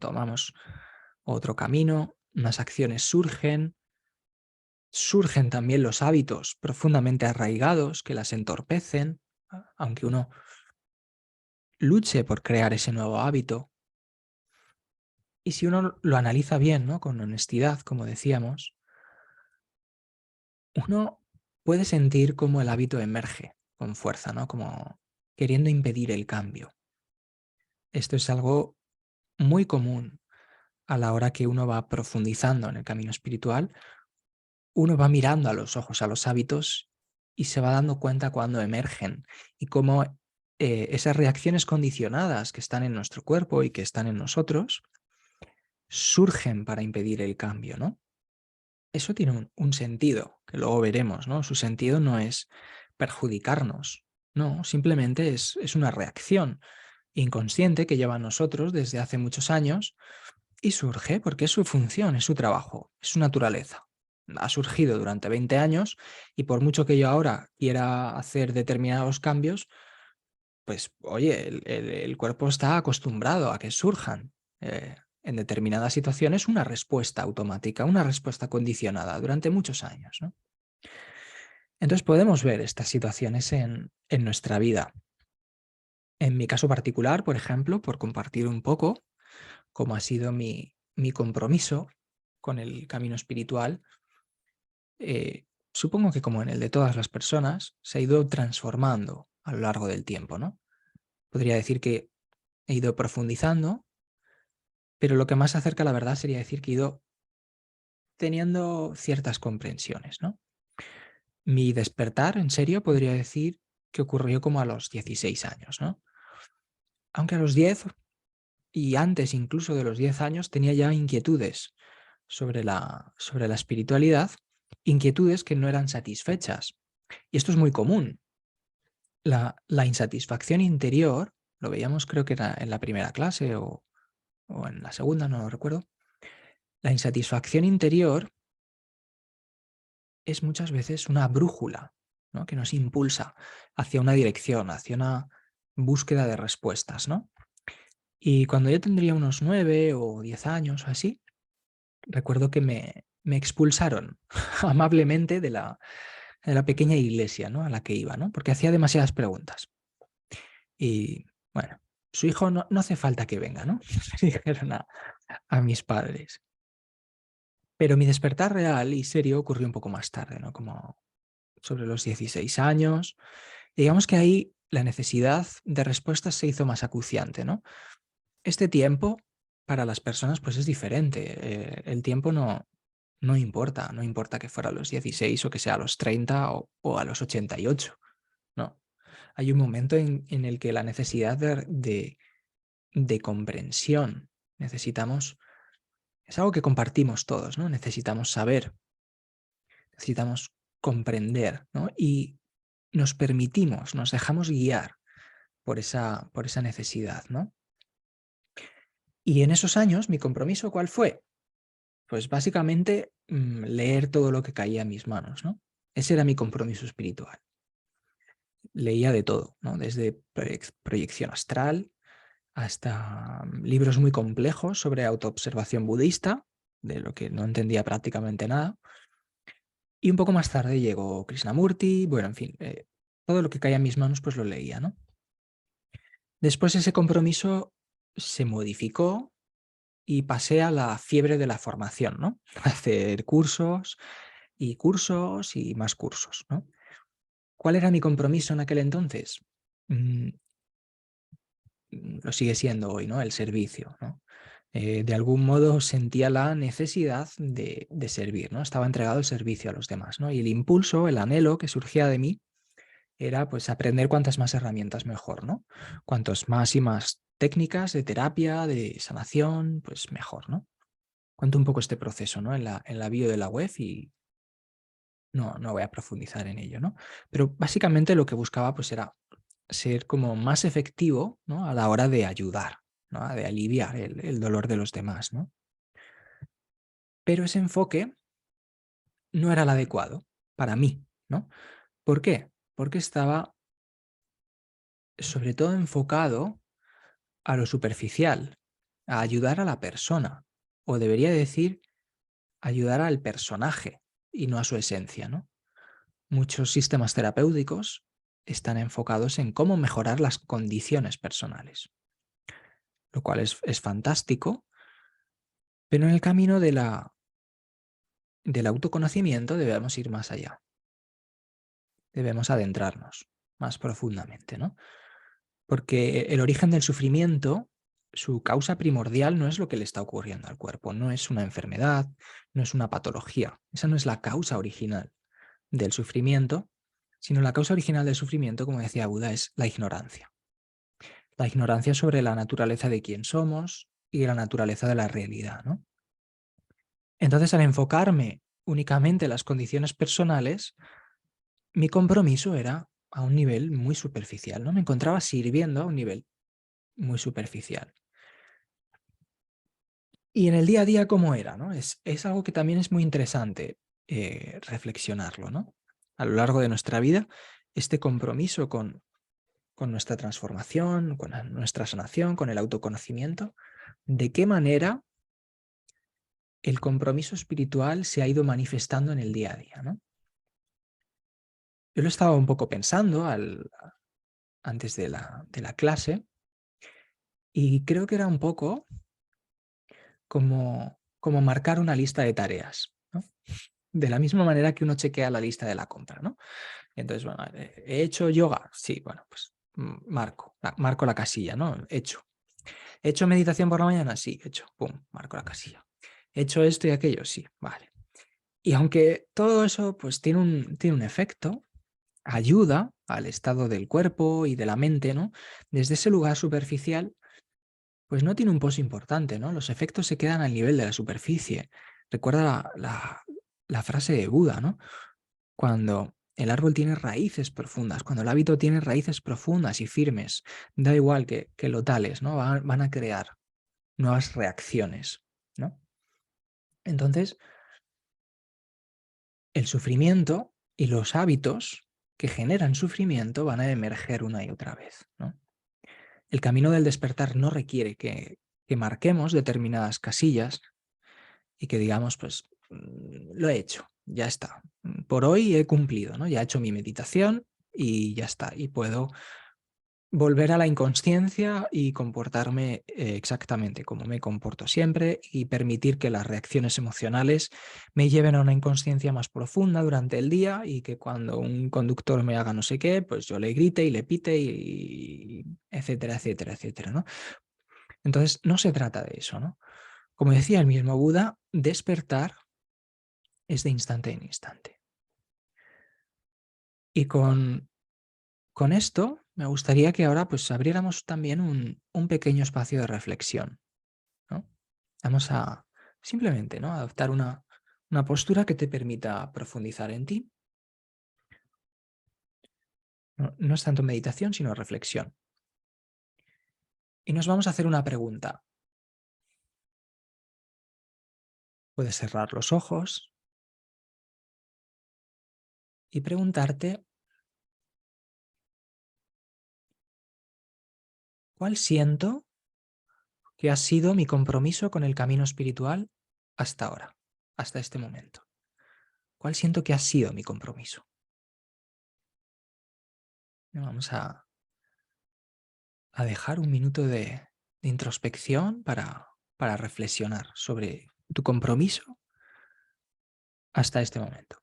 tomamos otro camino, unas acciones surgen también los hábitos profundamente arraigados que las entorpecen, aunque uno luche por crear ese nuevo hábito. Y si uno lo analiza bien, ¿no? Con honestidad, como decíamos, uno puede sentir cómo el hábito emerge con fuerza, ¿no? Como queriendo impedir el cambio. Esto es algo muy común a la hora que uno va profundizando en el camino espiritual. Uno va mirando a los ojos a los hábitos y se va dando cuenta cuando emergen y cómo esas reacciones condicionadas que están en nuestro cuerpo y que están en nosotros surgen para impedir el cambio, ¿no? Eso tiene un sentido, que luego veremos, ¿no? Su sentido no es perjudicarnos, no, simplemente es una reacción inconsciente que lleva a nosotros desde hace muchos años y surge porque es su función, es su trabajo, es su naturaleza. Ha surgido durante 20 años y por mucho que yo ahora quiera hacer determinados cambios, pues oye, el cuerpo está acostumbrado a que surjan en determinadas situaciones una respuesta automática, una respuesta condicionada durante muchos años, ¿no? Entonces podemos ver estas situaciones en nuestra vida. En mi caso particular, por ejemplo, por compartir un poco cómo ha sido mi compromiso con el camino espiritual, supongo que como en el de todas las personas, se ha ido transformando a lo largo del tiempo, ¿no? Podría decir que he ido profundizando, pero lo que más se acerca a la verdad sería decir que he ido teniendo ciertas comprensiones, ¿no? Mi despertar, en serio, podría decir que ocurrió como a los 16 años, ¿no? Aunque a los 10 y antes incluso de los 10 años tenía ya inquietudes sobre la espiritualidad, inquietudes que no eran satisfechas. Y esto es muy común. La insatisfacción interior, lo veíamos creo que era en la primera clase o en la segunda, no lo recuerdo. La insatisfacción interior es muchas veces una brújula, ¿no? Que nos impulsa hacia una dirección, hacia una búsqueda de respuestas, ¿no? Y cuando yo tendría unos 9 o 10 años o así, recuerdo que me expulsaron amablemente de la pequeña iglesia, ¿no? A la que iba, ¿no? Porque hacía demasiadas preguntas. Y bueno, su hijo no hace falta que venga, ¿no? Dijeron a mis padres. Pero mi despertar real y serio ocurrió un poco más tarde, ¿no? Como sobre los 16 años. Digamos que ahí la necesidad de respuestas se hizo más acuciante, ¿no? Este tiempo para las personas pues es diferente. El tiempo no importa, no importa que fuera a los 16 o que sea a los 30 o a los 88, no. Hay un momento en el que la necesidad de comprensión, necesitamos, es algo que compartimos todos, ¿no? Necesitamos saber, necesitamos comprender, ¿no? Y nos permitimos, nos dejamos guiar por esa necesidad, ¿no? Y en esos años, mi compromiso, ¿cuál fue? Pues básicamente leer todo lo que caía en mis manos, ¿no? Ese era mi compromiso espiritual. Leía de todo, ¿no? Desde proyección astral hasta libros muy complejos sobre autoobservación budista, de lo que no entendía prácticamente nada. Y un poco más tarde llegó Krishnamurti, bueno, en fin, todo lo que caía en mis manos pues lo leía, ¿no? Después ese compromiso se modificó y pasé a la fiebre de la formación, ¿no? Hacer cursos y más cursos, ¿no? ¿Cuál era mi compromiso en aquel entonces? Mm, lo sigue siendo hoy, ¿no? El servicio, ¿no? De algún modo sentía la necesidad de servir, ¿no? Estaba entregado al servicio a los demás, ¿no? Y el impulso, el anhelo que surgía de mí era pues aprender cuantas más herramientas mejor, ¿no? Cuantos más y más técnicas de terapia, de sanación, pues mejor, ¿no? Cuento un poco este proceso, ¿no? En la bio de la web y no voy a profundizar en ello, ¿no? Pero básicamente lo que buscaba pues era ser como más efectivo, ¿no? A la hora de ayudar, ¿no? De aliviar el dolor de los demás, ¿no? Pero ese enfoque no era el adecuado para mí, ¿no? ¿Por qué? Porque estaba sobre todo enfocado a lo superficial, a ayudar a la persona, o debería decir, ayudar al personaje y no a su esencia, ¿no? Muchos sistemas terapéuticos están enfocados en cómo mejorar las condiciones personales, lo cual es fantástico, pero en el camino del autoconocimiento debemos ir más allá, debemos adentrarnos más profundamente, ¿no? Porque el origen del sufrimiento, su causa primordial no es lo que le está ocurriendo al cuerpo, no es una enfermedad, no es una patología, esa no es la causa original del sufrimiento, sino la causa original del sufrimiento, como decía Buda, es la ignorancia. La ignorancia sobre la naturaleza de quién somos y la naturaleza de la realidad, ¿no? Entonces, al enfocarme únicamente en las condiciones personales, mi compromiso era a un nivel muy superficial, ¿no? Me encontraba sirviendo a un nivel muy superficial. Y en el día a día, ¿cómo era? ¿No? Es algo que también es muy interesante reflexionarlo, ¿no? A lo largo de nuestra vida, este compromiso con nuestra transformación, con nuestra sanación, con el autoconocimiento, ¿de qué manera el compromiso espiritual se ha ido manifestando en el día a día, ¿no? Yo lo estaba un poco pensando antes de la clase y creo que era un poco como marcar una lista de tareas, ¿no? De la misma manera que uno chequea la lista de la compra, ¿no? Entonces, bueno, ¿he hecho yoga? Sí, bueno, pues marco la casilla, ¿no? Hecho. ¿He hecho meditación por la mañana? Sí, hecho. Pum, marco la casilla. ¿He hecho esto y aquello? Sí, vale. Y aunque todo eso pues tiene un efecto, ayuda al estado del cuerpo y de la mente, ¿no? Desde ese lugar superficial, pues no tiene un pozo importante, ¿no? Los efectos se quedan al nivel de la superficie. Recuerda la frase de Buda, ¿no? Cuando el árbol tiene raíces profundas, cuando el hábito tiene raíces profundas y firmes, da igual que lo tales, ¿no? Van a crear nuevas reacciones, ¿no? Entonces, el sufrimiento y los hábitos que generan sufrimiento van a emerger una y otra vez, ¿no? El camino del despertar no requiere que marquemos determinadas casillas y que digamos, pues, lo he hecho, ya está. Por hoy he cumplido, ¿no? Ya he hecho mi meditación y ya está. Y puedo volver a la inconsciencia y comportarme exactamente como me comporto siempre y permitir que las reacciones emocionales me lleven a una inconsciencia más profunda durante el día y que cuando un conductor me haga no sé qué, pues yo le grite y le pite y etcétera, etcétera, etcétera, ¿no? Entonces, no se trata de eso, ¿no? Como decía el mismo Buda, despertar es de instante en instante. Y con esto me gustaría que ahora pues abriéramos también un pequeño espacio de reflexión, ¿no? Vamos a simplemente, ¿no? Adoptar una postura que te permita profundizar en ti. No, no es tanto meditación, sino reflexión. Y nos vamos a hacer una pregunta. Puedes cerrar los ojos y preguntarte, ¿cuál siento que ha sido mi compromiso con el camino espiritual hasta ahora, hasta este momento? ¿Cuál siento que ha sido mi compromiso? Vamos a dejar un minuto de introspección para reflexionar sobre tu compromiso hasta este momento.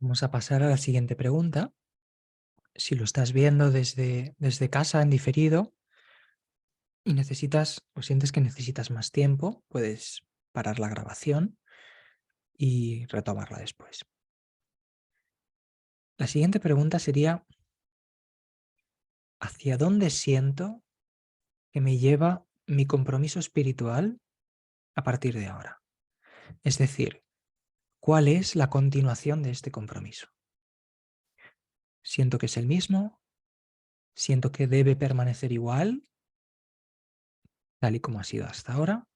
Vamos a pasar a la siguiente pregunta. Si lo estás viendo desde casa en diferido y necesitas o sientes que necesitas más tiempo, puedes parar la grabación y retomarla después. La siguiente pregunta sería, ¿hacia dónde siento que me lleva mi compromiso espiritual a partir de ahora? Es decir, ¿Cuál es la continuación de este compromiso? ¿Siento que es el mismo? ¿Siento que debe permanecer igual, tal y como ha sido hasta ahora?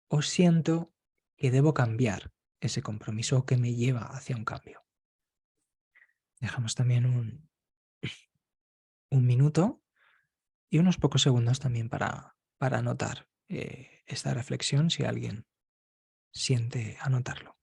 ¿O siento que debo cambiar ese compromiso o que me lleva hacia un cambio? Dejamos también un minuto y unos pocos segundos también para anotar esta reflexión si alguien siente anotarlo.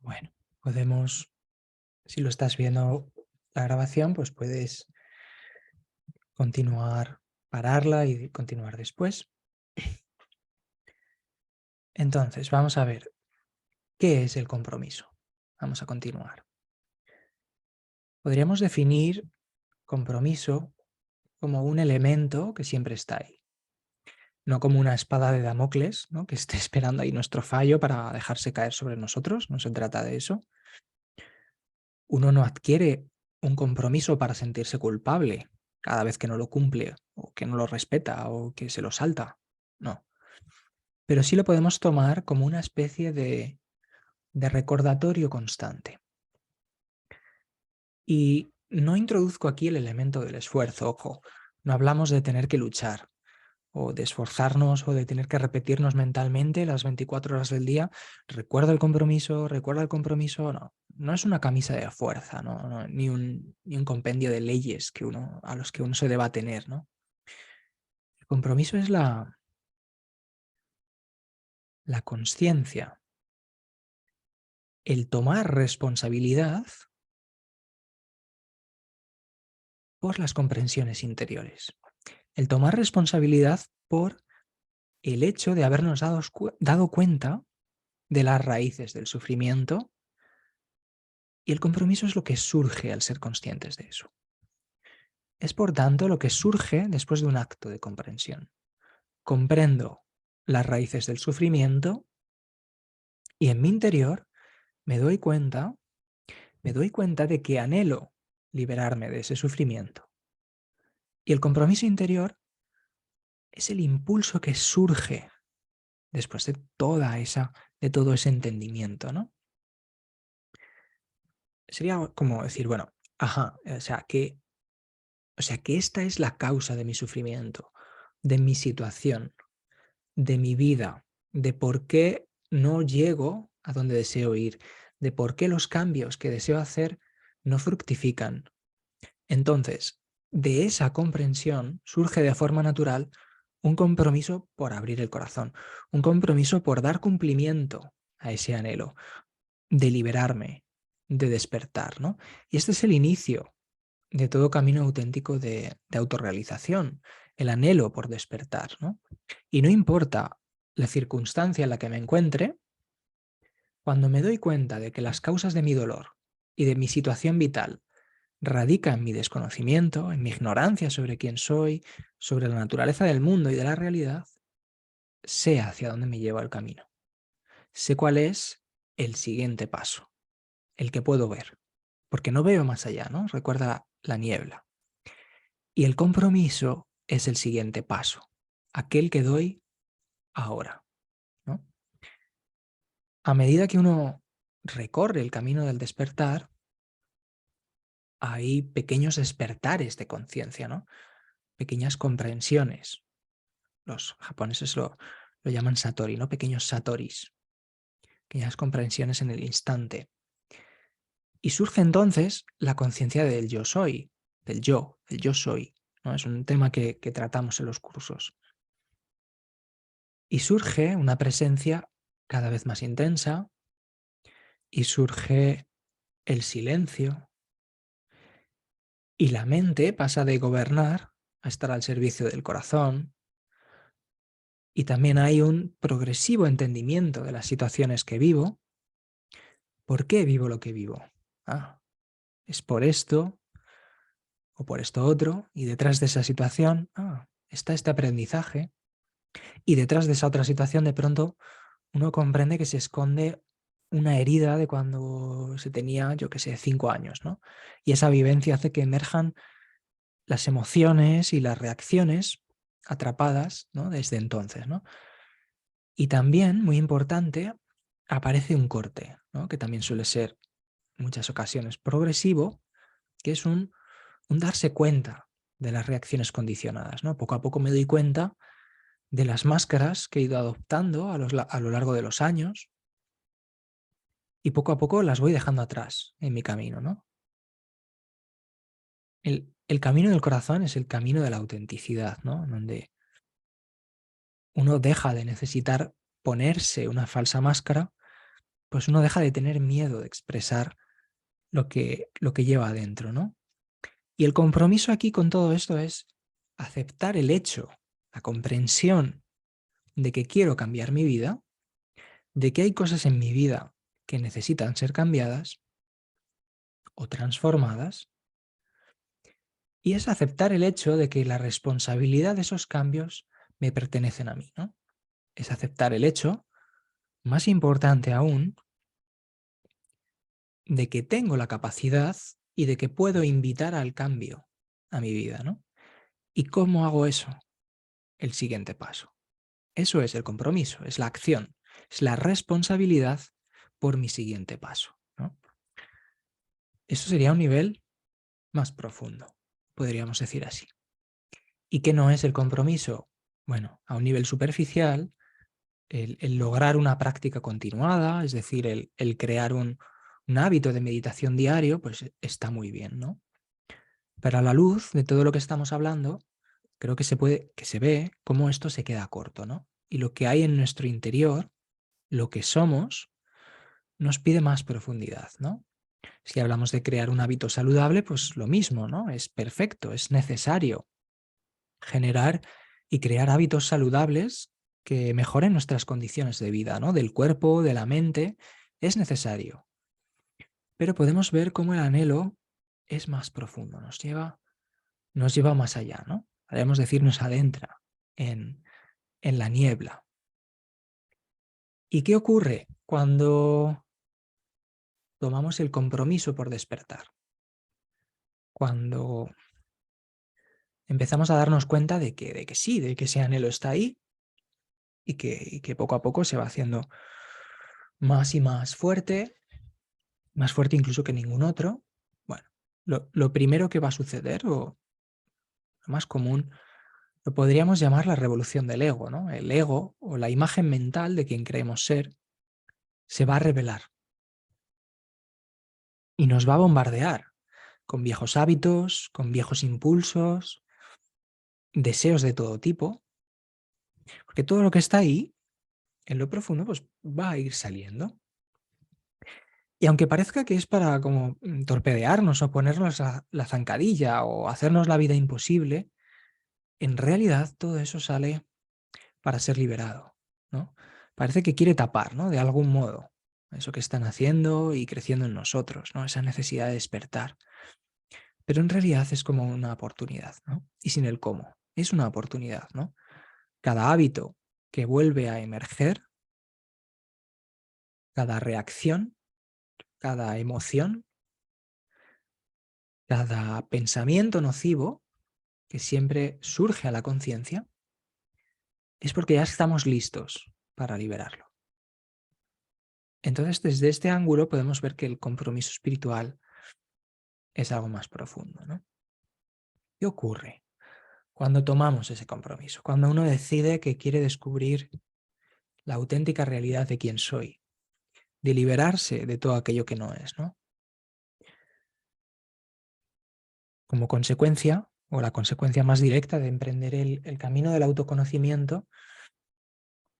Bueno, podemos, si lo estás viendo la grabación, pues puedes continuar, pararla y continuar después. Entonces, vamos a ver, ¿qué es el compromiso? Vamos a continuar. Podríamos definir compromiso como un elemento que siempre está ahí, no como una espada de Damocles, ¿no?, que esté esperando ahí nuestro fallo para dejarse caer sobre nosotros. No se trata de eso. Uno no adquiere un compromiso para sentirse culpable cada vez que no lo cumple, o que no lo respeta, o que se lo salta. No. Pero sí lo podemos tomar como una especie de recordatorio constante. Y no introduzco aquí el elemento del esfuerzo, ojo. No hablamos de tener que luchar, o de esforzarnos, o de tener que repetirnos mentalmente las 24 horas del día. Recuerda el compromiso, no. No es una camisa de fuerza, ni un compendio de leyes a los que uno se deba tener, ¿no? El compromiso es la consciencia, el tomar responsabilidad por las comprensiones interiores, el tomar responsabilidad por el hecho de habernos dado cuenta de las raíces del sufrimiento, y el compromiso es lo que surge al ser conscientes de eso. Es por tanto lo que surge después de un acto de comprensión. Comprendo las raíces del sufrimiento y en mi interior me doy cuenta de que anhelo liberarme de ese sufrimiento. Y el compromiso interior es el impulso que surge después de todo ese entendimiento, ¿no? Sería como decir, bueno, ajá, o sea que esta es la causa de mi sufrimiento, de mi situación, de mi vida, de por qué no llego a donde deseo ir, de por qué los cambios que deseo hacer no fructifican. Entonces, de esa comprensión surge de forma natural un compromiso por abrir el corazón, un compromiso por dar cumplimiento a ese anhelo, de liberarme, de despertar, ¿no? Y este es el inicio de todo camino auténtico de autorrealización, el anhelo por despertar, ¿no? Y no importa la circunstancia en la que me encuentre, cuando me doy cuenta de que las causas de mi dolor y de mi situación vital radica en mi desconocimiento, en mi ignorancia sobre quién soy, sobre la naturaleza del mundo y de la realidad, sé hacia dónde me lleva el camino. Sé cuál es el siguiente paso, el que puedo ver, porque no veo más allá, ¿no? Recuerda la niebla. Y el compromiso es el siguiente paso, aquel que doy ahora, ¿no? A medida que uno recorre el camino del despertar, hay pequeños despertares de conciencia, ¿no? Pequeñas comprensiones. Los japoneses lo llaman satori, ¿no? Pequeños satoris, pequeñas comprensiones en el instante. Y surge entonces la conciencia del yo soy, del yo, el yo soy, ¿no? Es un tema que tratamos en los cursos. Y surge una presencia cada vez más intensa y surge el silencio y la mente pasa de gobernar a estar al servicio del corazón y también hay un progresivo entendimiento de las situaciones que vivo. ¿Por qué vivo lo que vivo? Ah, es por esto o por esto otro y detrás de esa situación está este aprendizaje y detrás de esa otra situación de pronto uno comprende que se esconde una herida de cuando se tenía, yo qué sé, 5 años, ¿no? Y esa vivencia hace que emerjan las emociones y las reacciones atrapadas, ¿no? Desde entonces, ¿no? Y también, muy importante, aparece un corte, ¿no? Que también suele ser en muchas ocasiones progresivo, que es un darse cuenta de las reacciones condicionadas, ¿no? Poco a poco me doy cuenta de las máscaras que he ido adoptando a lo largo de los años y poco a poco las voy dejando atrás en mi camino, ¿no? El camino del corazón es el camino de la autenticidad, ¿no? Donde uno deja de necesitar ponerse una falsa máscara, pues uno deja de tener miedo de expresar lo que lleva adentro, ¿no? Y el compromiso aquí con todo esto es aceptar el hecho, la comprensión de que quiero cambiar mi vida, de que hay cosas en mi vida que necesitan ser cambiadas o transformadas, y es aceptar el hecho de que la responsabilidad de esos cambios me pertenecen a mí, ¿no? Es aceptar el hecho, más importante aún, de que tengo la capacidad y de que puedo invitar al cambio a mi vida, ¿no? ¿Y cómo hago eso? El siguiente paso. Eso es el compromiso, es la acción, es la responsabilidad por mi siguiente paso, ¿no? Eso sería un nivel más profundo, podríamos decir así. ¿Y qué no es el compromiso? Bueno, a un nivel superficial, el lograr una práctica continuada, es decir, el crear un hábito de meditación diario, pues está muy bien, ¿no? Pero a la luz de todo lo que estamos hablando, creo que se ve cómo esto se queda corto, ¿no? Y lo que hay en nuestro interior, lo que somos, nos pide más profundidad, ¿no? Si hablamos de crear un hábito saludable, pues lo mismo, ¿no? Es perfecto, es necesario generar y crear hábitos saludables que mejoren nuestras condiciones de vida, ¿no? Del cuerpo, de la mente, es necesario. Pero podemos ver cómo el anhelo es más profundo, nos lleva más allá, ¿no? Podemos decir, nos adentra en la niebla. ¿Y qué ocurre cuando tomamos el compromiso por despertar? Cuando empezamos a darnos cuenta de que sí, de que ese anhelo está ahí y que poco a poco se va haciendo más y más fuerte incluso que ningún otro. Bueno, lo primero que va a suceder, o lo más común, lo podríamos llamar la revolución del ego, ¿no? El ego o la imagen mental de quien creemos ser se va a revelar y nos va a bombardear con viejos hábitos, con viejos impulsos, deseos de todo tipo, porque todo lo que está ahí, en lo profundo, pues va a ir saliendo. Y aunque parezca que es para como torpedearnos o ponernos la zancadilla o hacernos la vida imposible, en realidad todo eso sale para ser liberado, ¿no? Parece que quiere tapar, ¿no? De algún modo, eso que están haciendo y creciendo en nosotros, ¿no? Esa necesidad de despertar. Pero en realidad es como una oportunidad, ¿no? Y sin el cómo, es una oportunidad, ¿no? Cada hábito que vuelve a emerger, cada reacción, cada emoción, cada pensamiento nocivo que siempre surge a la conciencia, es porque ya estamos listos para liberarlo. Entonces, desde este ángulo podemos ver que el compromiso espiritual es algo más profundo, ¿no? ¿Qué ocurre cuando tomamos ese compromiso? Cuando uno decide que quiere descubrir la auténtica realidad de quién soy. de liberarse de todo aquello que no es, ¿no? Como consecuencia, o la consecuencia más directa de emprender el camino del autoconocimiento,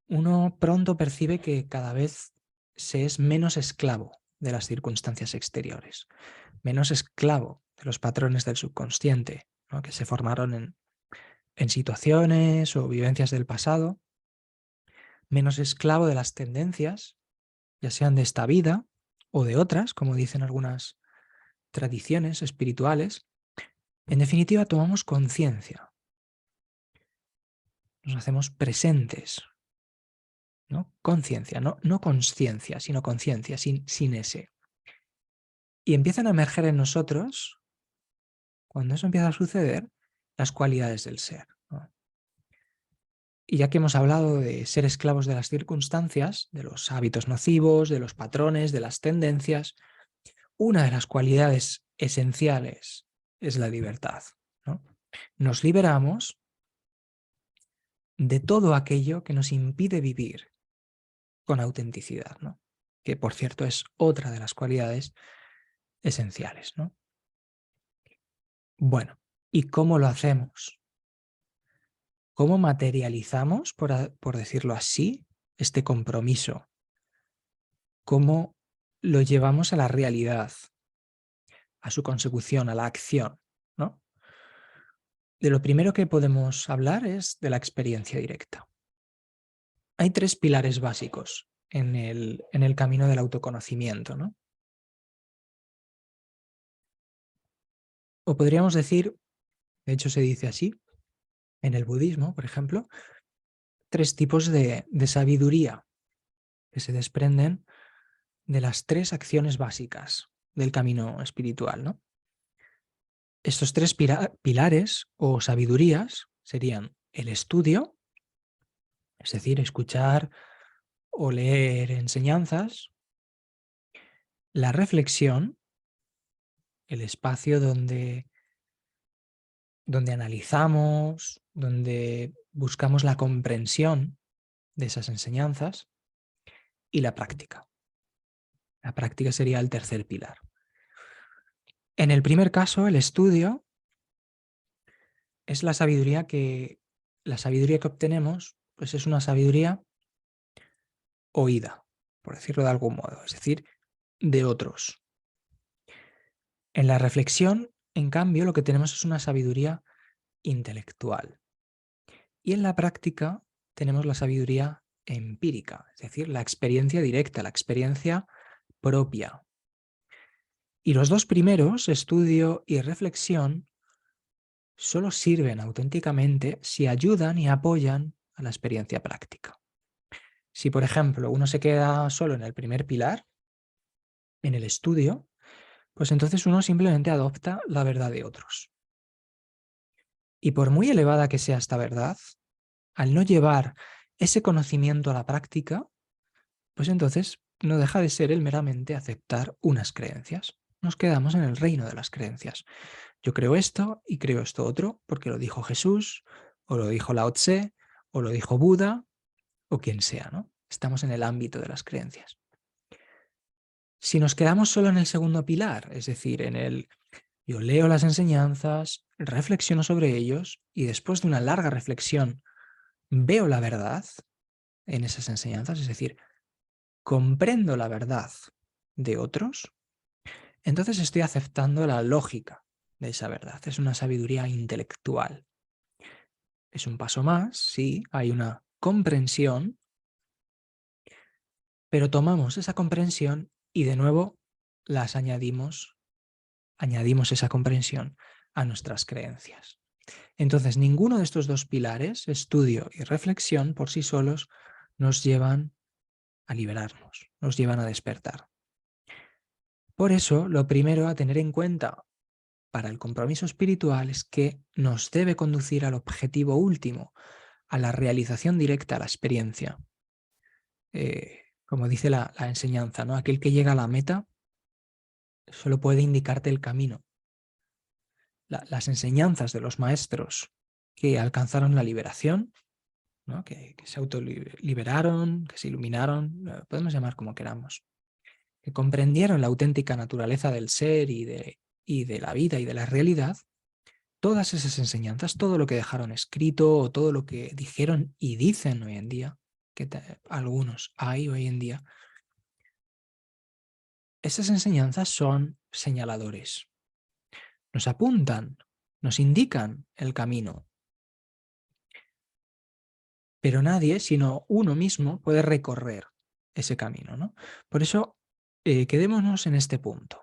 uno pronto percibe que cada vez se es menos esclavo de las circunstancias exteriores, menos esclavo de los patrones del subconsciente, ¿no? Que se formaron en situaciones o vivencias del pasado, menos esclavo de las tendencias, ya sean de esta vida o de otras, como dicen algunas tradiciones espirituales. En definitiva, tomamos conciencia, nos hacemos presentes, ¿no? Conciencia, no consciencia, sino conciencia, sin ese. Y empiezan a emerger en nosotros, cuando eso empieza a suceder, las cualidades del ser, ¿no? Y ya que hemos hablado de ser esclavos de las circunstancias, de los hábitos nocivos, de los patrones, de las tendencias, una de las cualidades esenciales es la libertad, ¿no? Nos liberamos de todo aquello que nos impide vivir con autenticidad, ¿no? Que por cierto es otra de las cualidades esenciales, ¿no? Bueno, ¿y cómo lo hacemos? ¿Cómo materializamos, por decirlo así, este compromiso? ¿Cómo lo llevamos a la realidad, a su consecución, a la acción, ¿no? De lo primero que podemos hablar es de la experiencia directa. Hay tres pilares básicos en el camino del autoconocimiento, ¿no? O podríamos decir, de hecho se dice así, en el budismo, por ejemplo, tres tipos de sabiduría que se desprenden de las tres acciones básicas del camino espiritual, ¿no? Estos tres pilares o sabidurías serían el estudio, es decir, escuchar o leer enseñanzas, la reflexión, el espacio donde analizamos, donde buscamos la comprensión de esas enseñanzas, y la práctica. La práctica sería el tercer pilar. En el primer caso, el estudio es la sabiduría que obtenemos, pues es una sabiduría oída, por decirlo de algún modo, es decir, de otros. En la reflexión, en cambio, lo que tenemos es una sabiduría intelectual. Y en la práctica tenemos la sabiduría empírica, es decir, la experiencia directa, la experiencia propia. Y los dos primeros, estudio y reflexión, solo sirven auténticamente si ayudan y apoyan a la experiencia práctica. Si, por ejemplo, uno se queda solo en el primer pilar, en el estudio, pues entonces uno simplemente adopta la verdad de otros. Y por muy elevada que sea esta verdad, al no llevar ese conocimiento a la práctica, pues entonces no deja de ser el meramente aceptar unas creencias. Nos quedamos en el reino de las creencias. Yo creo esto y creo esto otro porque lo dijo Jesús, o lo dijo Lao Tse, o lo dijo Buda, o quien sea, ¿no? Estamos en el ámbito de las creencias. Si nos quedamos solo en el segundo pilar, es decir, en el yo leo las enseñanzas, reflexiono sobre ellos y después de una larga reflexión veo la verdad en esas enseñanzas, es decir, comprendo la verdad de otros, entonces estoy aceptando la lógica de esa verdad. Es una sabiduría intelectual. Es un paso más, sí, hay una comprensión, pero tomamos esa comprensión y de nuevo añadimos esa comprensión a nuestras creencias. Entonces, ninguno de estos dos pilares, estudio y reflexión, por sí solos, nos llevan a liberarnos, nos llevan a despertar. Por eso, lo primero a tener en cuenta para el compromiso espiritual es que nos debe conducir al objetivo último, a la realización directa, a la experiencia. Como dice la enseñanza, ¿no? Aquel que llega a la meta solo puede indicarte el camino. Las enseñanzas de los maestros que alcanzaron la liberación, ¿no? que se autoliberaron, que se iluminaron, podemos llamar como queramos. que comprendieron la auténtica naturaleza del ser y de la vida y de la realidad, todas esas enseñanzas, todo lo que dejaron escrito o todo lo que dijeron y dicen hoy en día, que algunos hay hoy en día, esas enseñanzas son señaladores, nos apuntan, nos indican el camino, pero nadie, sino uno mismo, puede recorrer ese camino, ¿no? Por eso, quedémonos en este punto,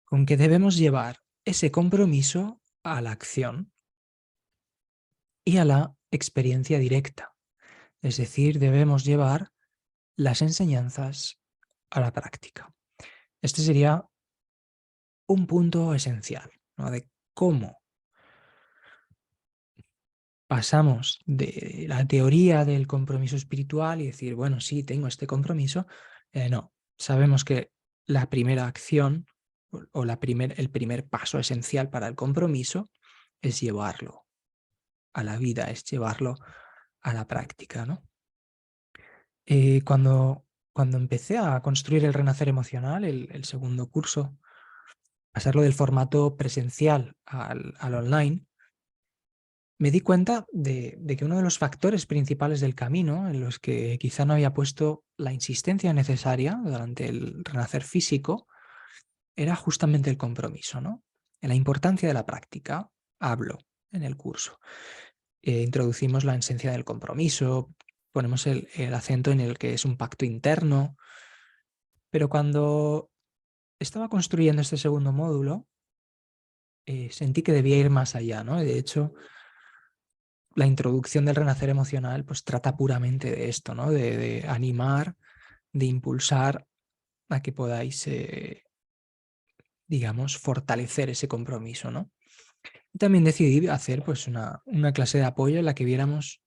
con que debemos llevar ese compromiso a la acción y a la experiencia directa. Es decir, debemos llevar las enseñanzas a la práctica. Este sería un punto esencial, ¿no? De cómo pasamos de la teoría del compromiso espiritual y decir, bueno, sí, tengo este compromiso. No, sabemos que la primera acción o el primer paso esencial para el compromiso es llevarlo a la vida, es llevarlo a la práctica, ¿no? Cuando empecé a construir el renacer emocional, el segundo curso, pasarlo del formato presencial al online, me di cuenta de que uno de los factores principales del camino, en los que quizá no había puesto la insistencia necesaria durante el renacer físico, era justamente el compromiso, ¿no? En la importancia de la práctica, hablo en el curso. Introducimos la esencia del compromiso, ponemos el acento en el que es un pacto interno, pero cuando estaba construyendo este segundo módulo, sentí que debía ir más allá, ¿no? Y de hecho, la introducción del renacer emocional pues trata puramente de esto, ¿no? De animar, de impulsar a que podáis, digamos, fortalecer ese compromiso, ¿no? Y también decidí hacer pues una clase de apoyo en la que viéramos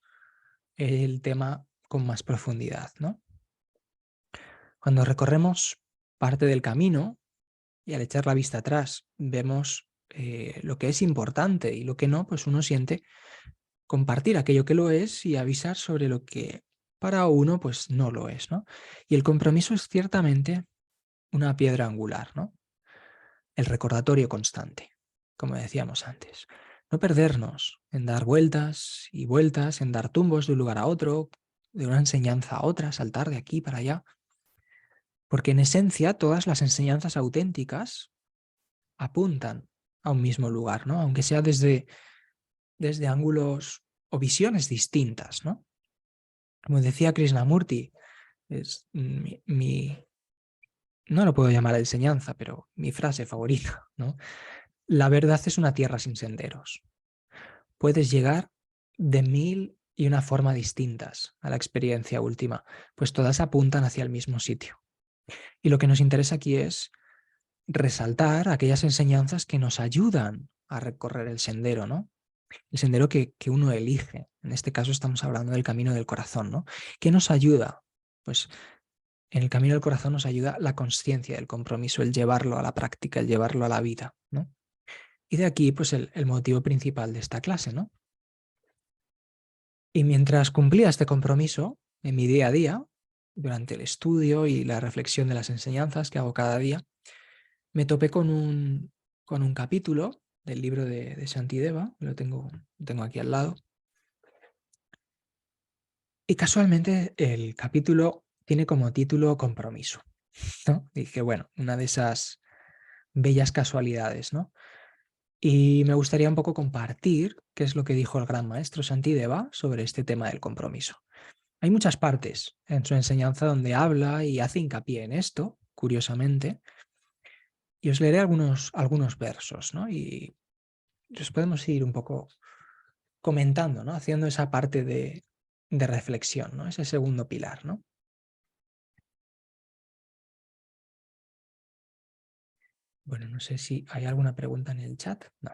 el tema con más profundidad, ¿no? Cuando recorremos parte del camino y al echar la vista atrás vemos lo que es importante y lo que no, pues uno siente compartir aquello que lo es y avisar sobre lo que para uno pues no lo es, ¿no? Y el compromiso es ciertamente una piedra angular, ¿no? El recordatorio constante, como decíamos antes. No perdernos en dar vueltas y vueltas, en dar tumbos de un lugar a otro, de una enseñanza a otra, saltar de aquí para allá, porque en esencia todas las enseñanzas auténticas apuntan a un mismo lugar, ¿no? Aunque sea desde ángulos o visiones distintas, ¿no? Como decía Krishnamurti, es no lo puedo llamar enseñanza, pero mi frase favorita, ¿no? La verdad es una tierra sin senderos. Puedes llegar de mil y una forma distintas a la experiencia última, pues todas apuntan hacia el mismo sitio. Y lo que nos interesa aquí es resaltar aquellas enseñanzas que nos ayudan a recorrer el sendero, ¿no? El sendero que uno elige. En este caso estamos hablando del camino del corazón, ¿no? ¿Qué nos ayuda? Pues en el camino del corazón nos ayuda la consciencia del compromiso, el llevarlo a la práctica, el llevarlo a la vida, ¿no? Y de aquí, pues, el motivo principal de esta clase, ¿no? Y mientras cumplía este compromiso en mi día a día, durante el estudio y la reflexión de las enseñanzas que hago cada día, me topé con un capítulo del libro de Shantideva, lo tengo aquí al lado, y casualmente el capítulo tiene como título compromiso, ¿no? Dije, bueno, una de esas bellas casualidades, ¿no? Y me gustaría un poco compartir qué es lo que dijo el gran maestro Shantideva sobre este tema del compromiso. Hay muchas partes en su enseñanza donde habla y hace hincapié en esto, curiosamente, y os leeré algunos versos, ¿no? Y os podemos ir un poco comentando, ¿no? Haciendo esa parte de reflexión, ¿no? Ese segundo pilar, ¿no? Bueno, no sé si hay alguna pregunta en el chat. No.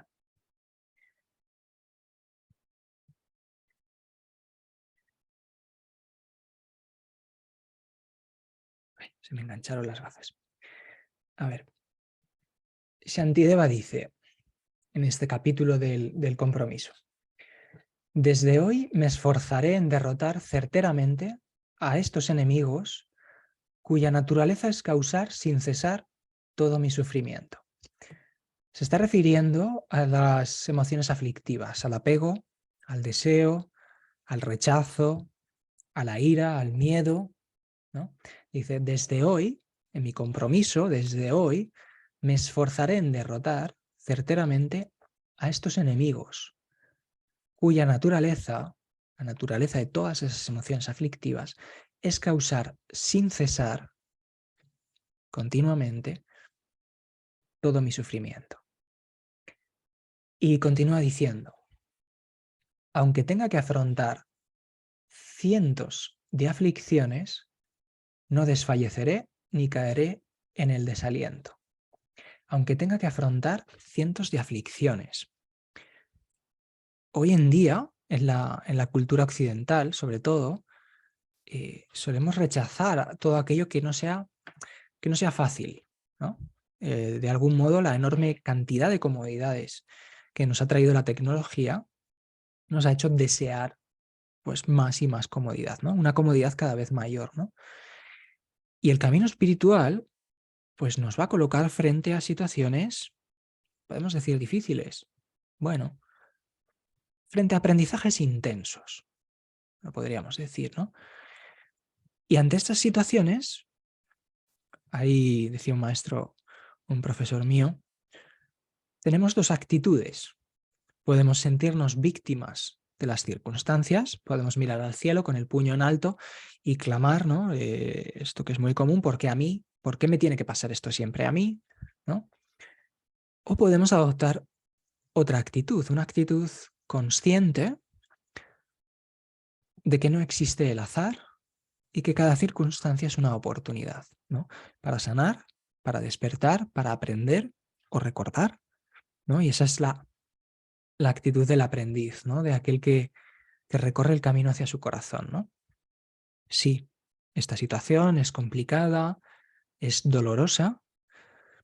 Ay, se me engancharon las gafas. A ver, Shantideva dice en este capítulo del compromiso: desde hoy me esforzaré en derrotar certeramente a estos enemigos cuya naturaleza es causar sin cesar todo mi sufrimiento. Se está refiriendo a las emociones aflictivas, al apego, al deseo, al rechazo, a la ira, al miedo, ¿no? Dice, desde hoy, en mi compromiso, desde hoy, me esforzaré en derrotar certeramente a estos enemigos, cuya naturaleza, la naturaleza de todas esas emociones aflictivas, es causar sin cesar, continuamente, todo mi sufrimiento. Y continúa diciendo, aunque tenga que afrontar cientos de aflicciones, no desfalleceré ni caeré en el desaliento. Aunque tenga que afrontar cientos de aflicciones. Hoy en día, en la cultura occidental, sobre todo, solemos rechazar todo aquello que no sea fácil, ¿no? De algún modo, la enorme cantidad de comodidades que nos ha traído la tecnología nos ha hecho desear pues, más y más comodidad, ¿no? Una comodidad cada vez mayor, ¿no? Y el camino espiritual pues, nos va a colocar frente a situaciones, podemos decir, difíciles. Bueno, frente a aprendizajes intensos, lo podríamos decir, ¿no? Y ante estas situaciones, ahí decía un maestro, un profesor mío, tenemos dos actitudes. Podemos sentirnos víctimas de las circunstancias, podemos mirar al cielo con el puño en alto y clamar, ¿no? Esto que es muy común, ¿por qué a mí? ¿Por qué me tiene que pasar esto siempre a mí? ¿No? O podemos adoptar otra actitud, una actitud consciente de que no existe el azar y que cada circunstancia es una oportunidad, ¿no? Para sanar, para despertar, para aprender o recordar, ¿no? Y esa es la actitud del aprendiz, ¿no? De aquel que recorre el camino hacia su corazón, ¿no? Sí, esta situación es complicada, es dolorosa,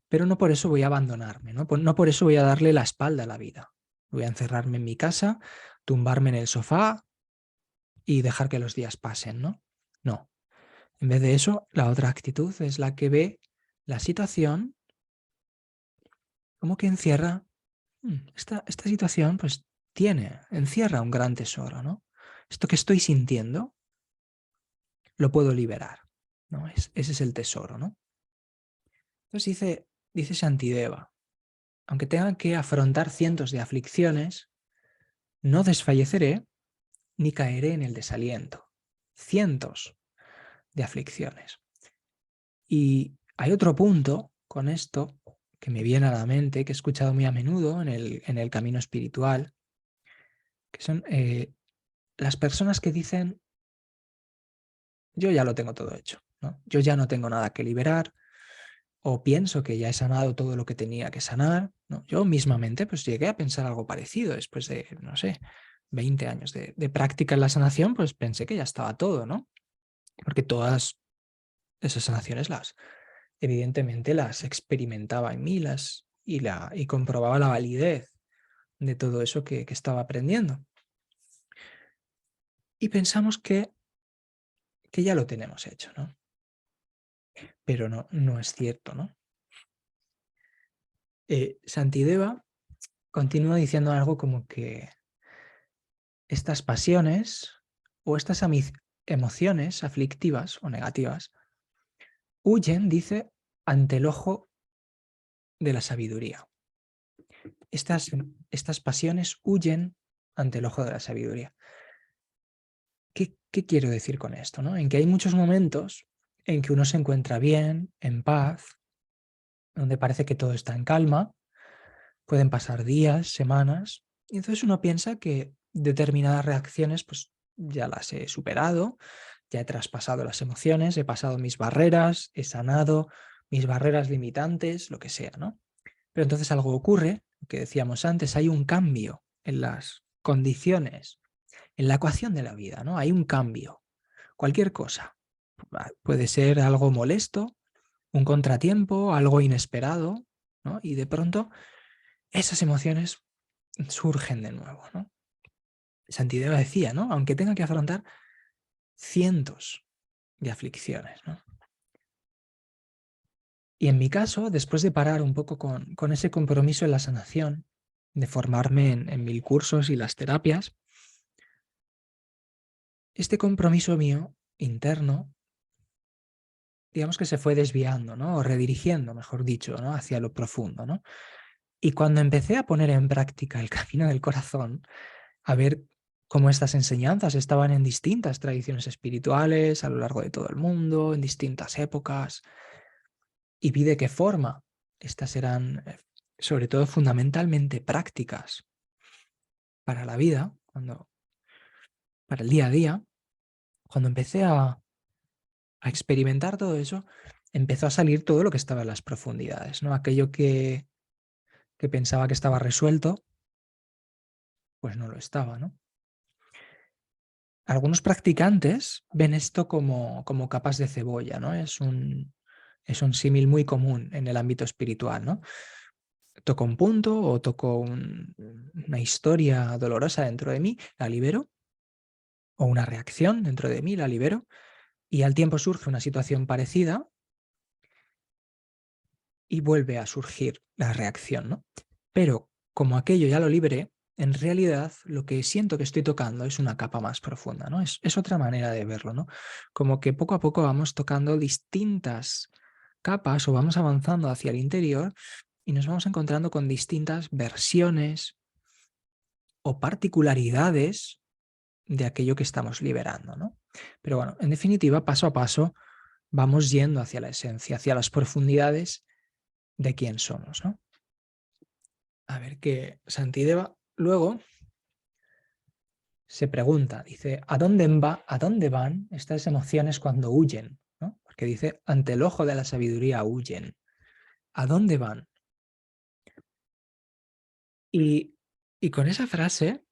pero no por eso voy a abandonarme, ¿no? No por eso voy a darle la espalda a la vida. Voy a encerrarme en mi casa, tumbarme en el sofá y dejar que los días pasen, ¿no? No. En vez de eso, la otra actitud es la que ve la situación como que encierra, esta situación pues encierra un gran tesoro, ¿no? Esto que estoy sintiendo lo puedo liberar, ¿no? Ese es el tesoro, ¿no? Entonces dice Shantideva, aunque tenga que afrontar cientos de aflicciones, no desfalleceré ni caeré en el desaliento. Cientos de aflicciones. Y hay otro punto con esto que me viene a la mente, que he escuchado muy a menudo en el camino espiritual, que son las personas que dicen, yo ya lo tengo todo hecho, ¿no? Yo ya no tengo nada que liberar, o pienso que ya he sanado todo lo que tenía que sanar, ¿no? Yo mismamente pues llegué a pensar algo parecido después de, no sé, 20 años de práctica en la sanación, pues pensé que ya estaba todo, ¿no? Porque todas esas sanaciones evidentemente las experimentaba en mí y comprobaba la validez de todo eso que estaba aprendiendo. Y pensamos que ya lo tenemos hecho, ¿no? Pero no es cierto, ¿no? Shantideva continúa diciendo algo como que estas pasiones o estas emociones aflictivas o negativas huyen, dice, ante el ojo de la sabiduría. Estas pasiones huyen ante el ojo de la sabiduría. ¿Qué quiero decir con esto? ¿No? En que hay muchos momentos en que uno se encuentra bien, en paz, donde parece que todo está en calma, pueden pasar días, semanas, y entonces uno piensa que determinadas reacciones pues ya las he superado, ya he traspasado las emociones, he pasado mis barreras, he sanado mis barreras limitantes, lo que sea, ¿no? Pero entonces algo ocurre, lo que decíamos antes, hay un cambio en las condiciones, en la ecuación de la vida, ¿no? Hay un cambio. Cualquier cosa. Puede ser algo molesto, un contratiempo, algo inesperado, ¿no? Y de pronto esas emociones surgen de nuevo, ¿no? Shantideva decía, ¿no? Aunque tenga que afrontar cientos de aflicciones, ¿no? Y en mi caso, después de parar un poco con ese compromiso en la sanación, de formarme en 1000 cursos y las terapias, este compromiso mío interno, digamos que se fue desviando, ¿no? O redirigiendo, mejor dicho, ¿no? Hacia lo profundo, ¿no? Y cuando empecé a poner en práctica el camino del corazón, a ver cómo estas enseñanzas estaban en distintas tradiciones espirituales a lo largo de todo el mundo, en distintas épocas, y vi de qué forma estas eran, sobre todo fundamentalmente prácticas para la vida, para el día a día, cuando empecé a experimentar todo eso, empezó a salir todo lo que estaba en las profundidades, ¿no? Aquello que pensaba que estaba resuelto, pues no lo estaba, ¿no? Algunos practicantes ven esto como capas de cebolla, ¿no? Es un símil muy común en el ámbito espiritual, ¿no? Toco un punto o toco una historia dolorosa dentro de mí, la libero, o una reacción dentro de mí, la libero, y al tiempo surge una situación parecida y vuelve a surgir la reacción, ¿no? Pero como aquello ya lo liberé, en realidad lo que siento que estoy tocando es una capa más profunda, ¿no? Es otra manera de verlo, ¿no? Como que poco a poco vamos tocando distintas capas o vamos avanzando hacia el interior y nos vamos encontrando con distintas versiones o particularidades de aquello que estamos liberando, ¿no? Pero bueno, en definitiva, paso a paso, vamos yendo hacia la esencia, hacia las profundidades de quién somos, ¿no? A ver que Santideva luego se pregunta, dice, a dónde van estas emociones cuando huyen? ¿No? Porque dice, ante el ojo de la sabiduría huyen. ¿A dónde van? Y, y con esa frase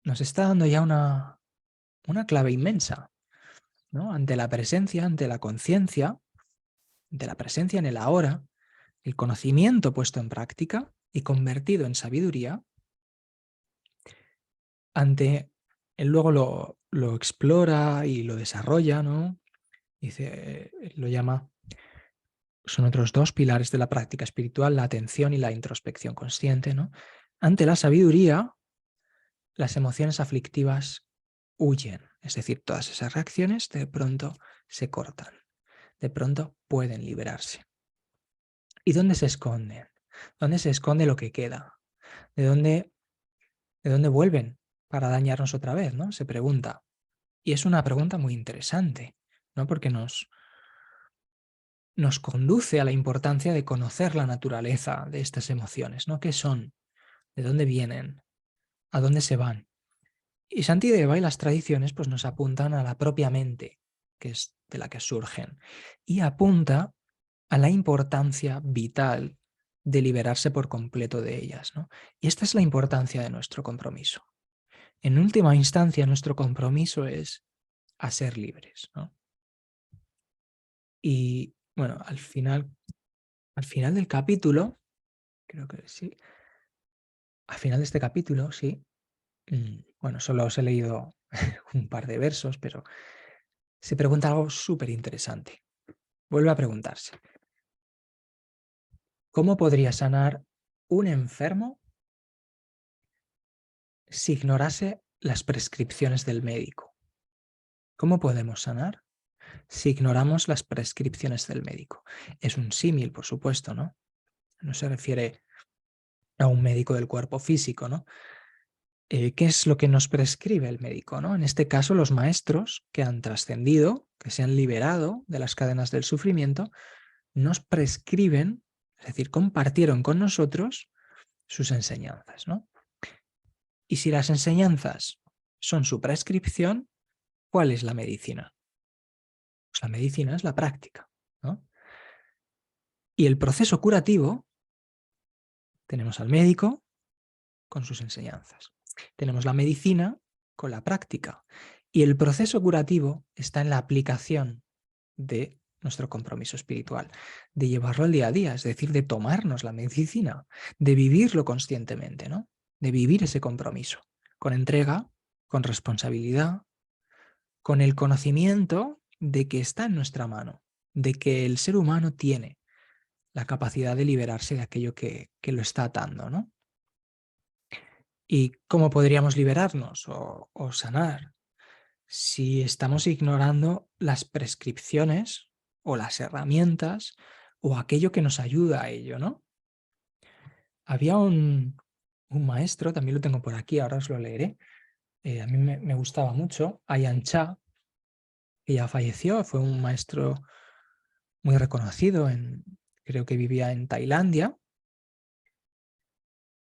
nos está dando ya una clave inmensa, ¿no? Ante la presencia, ante la conciencia, ante la presencia en el ahora, el conocimiento puesto en práctica y convertido en sabiduría, ante él luego lo explora y lo desarrolla, ¿no? Dice, lo llama, son otros dos pilares de la práctica espiritual, la atención y la introspección consciente, ¿no? Ante la sabiduría, las emociones aflictivas huyen, es decir, todas esas reacciones de pronto se cortan, de pronto pueden liberarse. ¿Y dónde se esconden? ¿Dónde se esconde lo que queda? ¿De dónde vuelven para dañarnos otra vez? ¿No? Se pregunta. Y es una pregunta muy interesante, ¿no? Porque nos conduce a la importancia de conocer la naturaleza de estas emociones, ¿no? ¿Qué son? ¿De dónde vienen? ¿A dónde se van? Y Santideva y las tradiciones pues, nos apuntan a la propia mente, que es de la que surgen, y apunta a la importancia vital de liberarse por completo de ellas, ¿no? Y esta es la importancia de nuestro compromiso. En última instancia, nuestro compromiso es a ser libres, ¿no? Y bueno, al final del capítulo, creo que sí, al final de este capítulo, sí, bueno, solo os he leído un par de versos, pero se pregunta algo súper interesante. Vuelve a preguntarse, ¿cómo podría sanar un enfermo si ignorase las prescripciones del médico? ¿Cómo podemos sanar si ignoramos las prescripciones del médico? Es un símil, por supuesto, ¿no? No se refiere a un médico del cuerpo físico, ¿no? ¿Qué es lo que nos prescribe el médico, ¿no? En este caso, los maestros que han trascendido, que se han liberado de las cadenas del sufrimiento, nos prescriben, es decir, compartieron con nosotros sus enseñanzas, ¿no? Y si las enseñanzas son su prescripción, ¿cuál es la medicina? Pues la medicina es la práctica, ¿no? Y el proceso curativo, tenemos al médico con sus enseñanzas. Tenemos la medicina con la práctica. Y el proceso curativo está en la aplicación de nuestro compromiso espiritual, de llevarlo al día a día, es decir, de tomarnos la medicina, de vivirlo conscientemente, ¿no? De vivir ese compromiso, con entrega, con responsabilidad, con el conocimiento de que está en nuestra mano, de que el ser humano tiene la capacidad de liberarse de aquello que lo está atando, ¿no? ¿Y cómo podríamos liberarnos o sanar? Si estamos ignorando las prescripciones o las herramientas o aquello que nos ayuda a ello, ¿no? Había un maestro, también lo tengo por aquí, ahora os lo leeré, a mí me gustaba mucho, Ayan Cha, que ya falleció, fue un maestro muy reconocido, creo que vivía en Tailandia,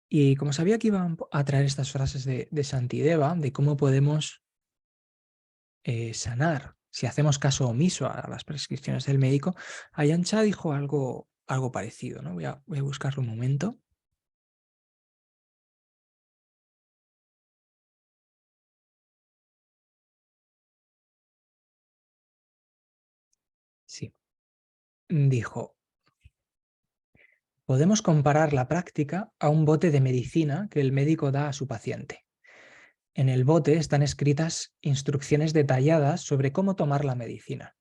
y como sabía que iban a traer estas frases de Shantideva, de cómo podemos sanar si hacemos caso omiso a las prescripciones del médico, Ayan Cha dijo algo parecido, ¿no? Voy a buscarlo un momento. Sí. Dijo, podemos comparar la práctica a un bote de medicina que el médico da a su paciente. En el bote están escritas instrucciones detalladas sobre cómo tomar la medicina.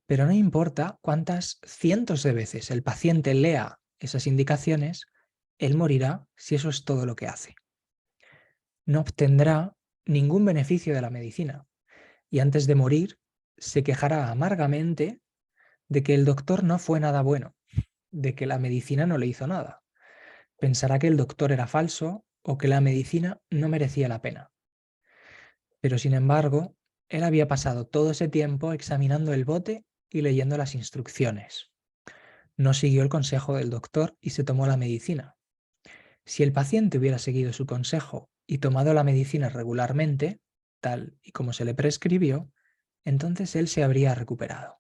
Pero no importa cuántas cientos de veces el paciente lea esas indicaciones, él morirá si eso es todo lo que hace. No obtendrá ningún beneficio de la medicina y antes de morir se quejará amargamente de que el doctor no fue nada bueno, de que la medicina no le hizo nada. Pensará que el doctor era falso o que la medicina no merecía la pena. Pero sin embargo, él había pasado todo ese tiempo examinando el bote y leyendo las instrucciones. No siguió el consejo del doctor y se tomó la medicina. Si el paciente hubiera seguido su consejo y tomado la medicina regularmente, tal y como se le prescribió, entonces él se habría recuperado.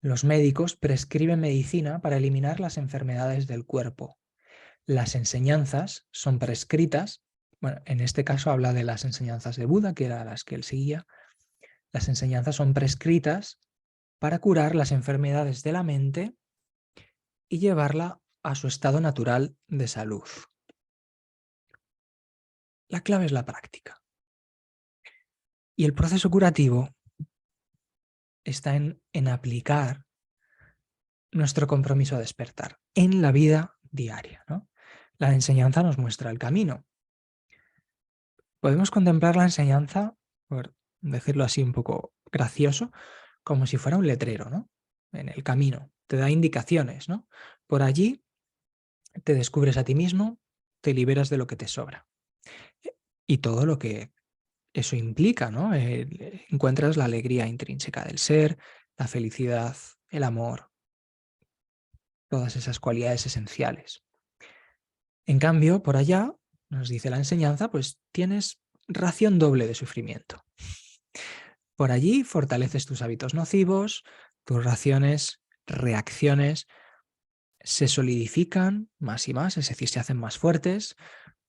Los médicos prescriben medicina para eliminar las enfermedades del cuerpo. Las enseñanzas son prescritas, bueno, en este caso habla de las enseñanzas de Buda, que eran las que él seguía. Las enseñanzas son prescritas para curar las enfermedades de la mente y llevarla a su estado natural de salud. La clave es la práctica. Y el proceso curativo está en aplicar nuestro compromiso a despertar en la vida diaria, ¿no? La enseñanza nos muestra el camino. Podemos contemplar la enseñanza, por decirlo así un poco gracioso, como si fuera un letrero, ¿no? En el camino. Te da indicaciones, ¿no? Por allí te descubres a ti mismo, te liberas de lo que te sobra. Y todo lo que eso implica, ¿no? Encuentras la alegría intrínseca del ser, la felicidad, el amor, todas esas cualidades esenciales. En cambio, por allá, nos dice la enseñanza, pues tienes ración doble de sufrimiento. Por allí fortaleces tus hábitos nocivos, tus reacciones se solidifican más y más, es decir, se hacen más fuertes,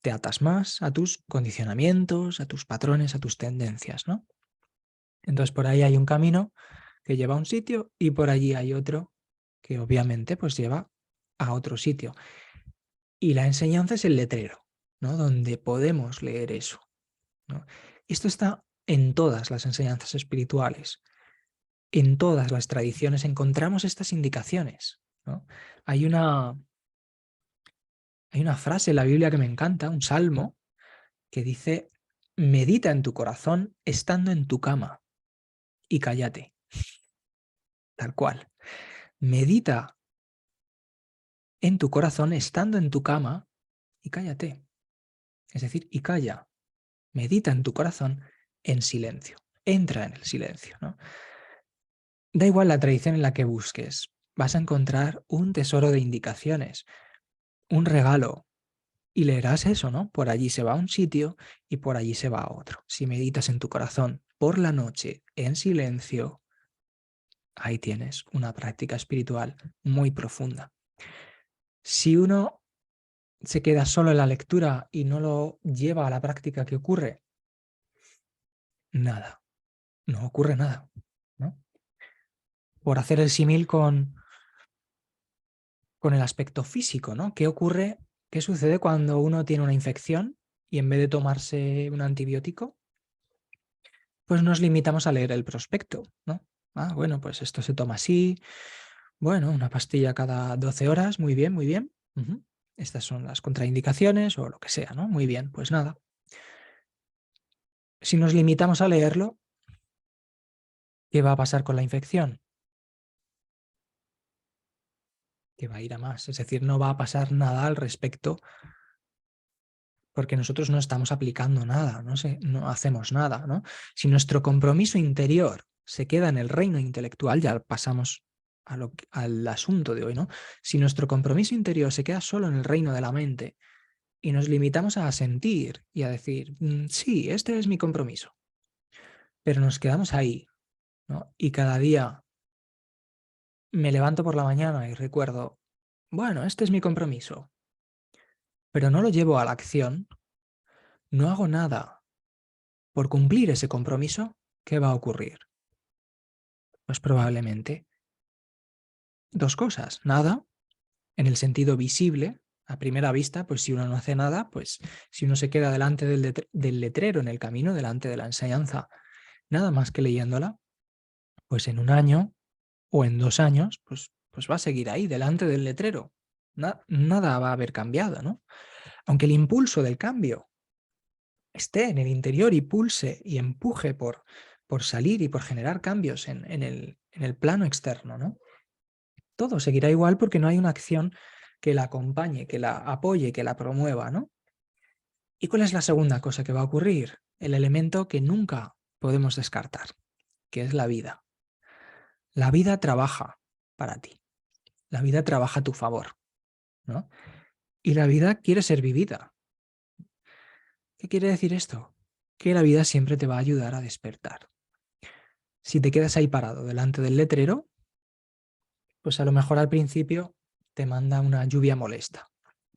te atas más a tus condicionamientos, a tus patrones, a tus tendencias, ¿no? Entonces por ahí hay un camino que lleva a un sitio y por allí hay otro que obviamente pues lleva a otro sitio. Y la enseñanza es el letrero, ¿no? Donde podemos leer eso, ¿no? Esto está en todas las enseñanzas espirituales. En todas las tradiciones encontramos estas indicaciones, ¿no? Hay una, hay una frase en la Biblia que me encanta, un salmo, que dice, medita en tu corazón estando en tu cama y cállate, tal cual. Medita en tu corazón estando en tu cama y cállate. Es decir, y calla. Medita en tu corazón en silencio. Entra en el silencio, ¿no? Da igual la tradición en la que busques. Vas a encontrar un tesoro de indicaciones, un regalo. Y leerás eso, ¿no? Por allí se va a un sitio y por allí se va a otro. Si meditas en tu corazón por la noche en silencio, ahí tienes una práctica espiritual muy profunda. Si uno se queda solo en la lectura y no lo lleva a la práctica, ¿qué ocurre? Nada, no ocurre nada, ¿no? Por hacer el símil con el aspecto físico, ¿no? ¿Qué ocurre? ¿Qué sucede cuando uno tiene una infección y en vez de tomarse un antibiótico, pues nos limitamos a leer el prospecto, ¿no? Ah, bueno, pues esto se toma así, Bueno, una pastilla cada 12 horas, muy bien, muy bien. Ujú. Estas son las contraindicaciones o lo que sea, ¿no? Muy bien, pues nada. Si nos limitamos a leerlo, ¿qué va a pasar con la infección? Que va a ir a más, es decir, no va a pasar nada al respecto porque nosotros no estamos aplicando nada, no hacemos nada, ¿no? Si nuestro compromiso interior se queda en el reino intelectual, ya pasamos al asunto de hoy, ¿no? Si nuestro compromiso interior se queda solo en el reino de la mente y nos limitamos a sentir y a decir, sí, este es mi compromiso, pero nos quedamos ahí, ¿no? Y cada día me levanto por la mañana y recuerdo, bueno, este es mi compromiso, pero no lo llevo a la acción, no hago nada por cumplir ese compromiso, ¿qué va a ocurrir? Pues probablemente dos cosas. Nada, en el sentido visible, a primera vista, pues si uno no hace nada, pues si uno se queda delante del letrero en el camino, delante de la enseñanza, nada más que leyéndola, pues en un año o en 2 años, pues va a seguir ahí, delante del letrero. Nada va a haber cambiado, ¿no? Aunque el impulso del cambio esté en el interior y pulse y empuje por salir y por generar cambios en el plano externo, ¿no? Todo seguirá igual porque no hay una acción que la acompañe, que la apoye, que la promueva, ¿no? ¿Y cuál es la segunda cosa que va a ocurrir? El elemento que nunca podemos descartar, que es la vida. La vida trabaja para ti. La vida trabaja a tu favor, ¿no? Y la vida quiere ser vivida. ¿Qué quiere decir esto? Que la vida siempre te va a ayudar a despertar. Si te quedas ahí parado delante del letrero, pues a lo mejor al principio te manda una lluvia molesta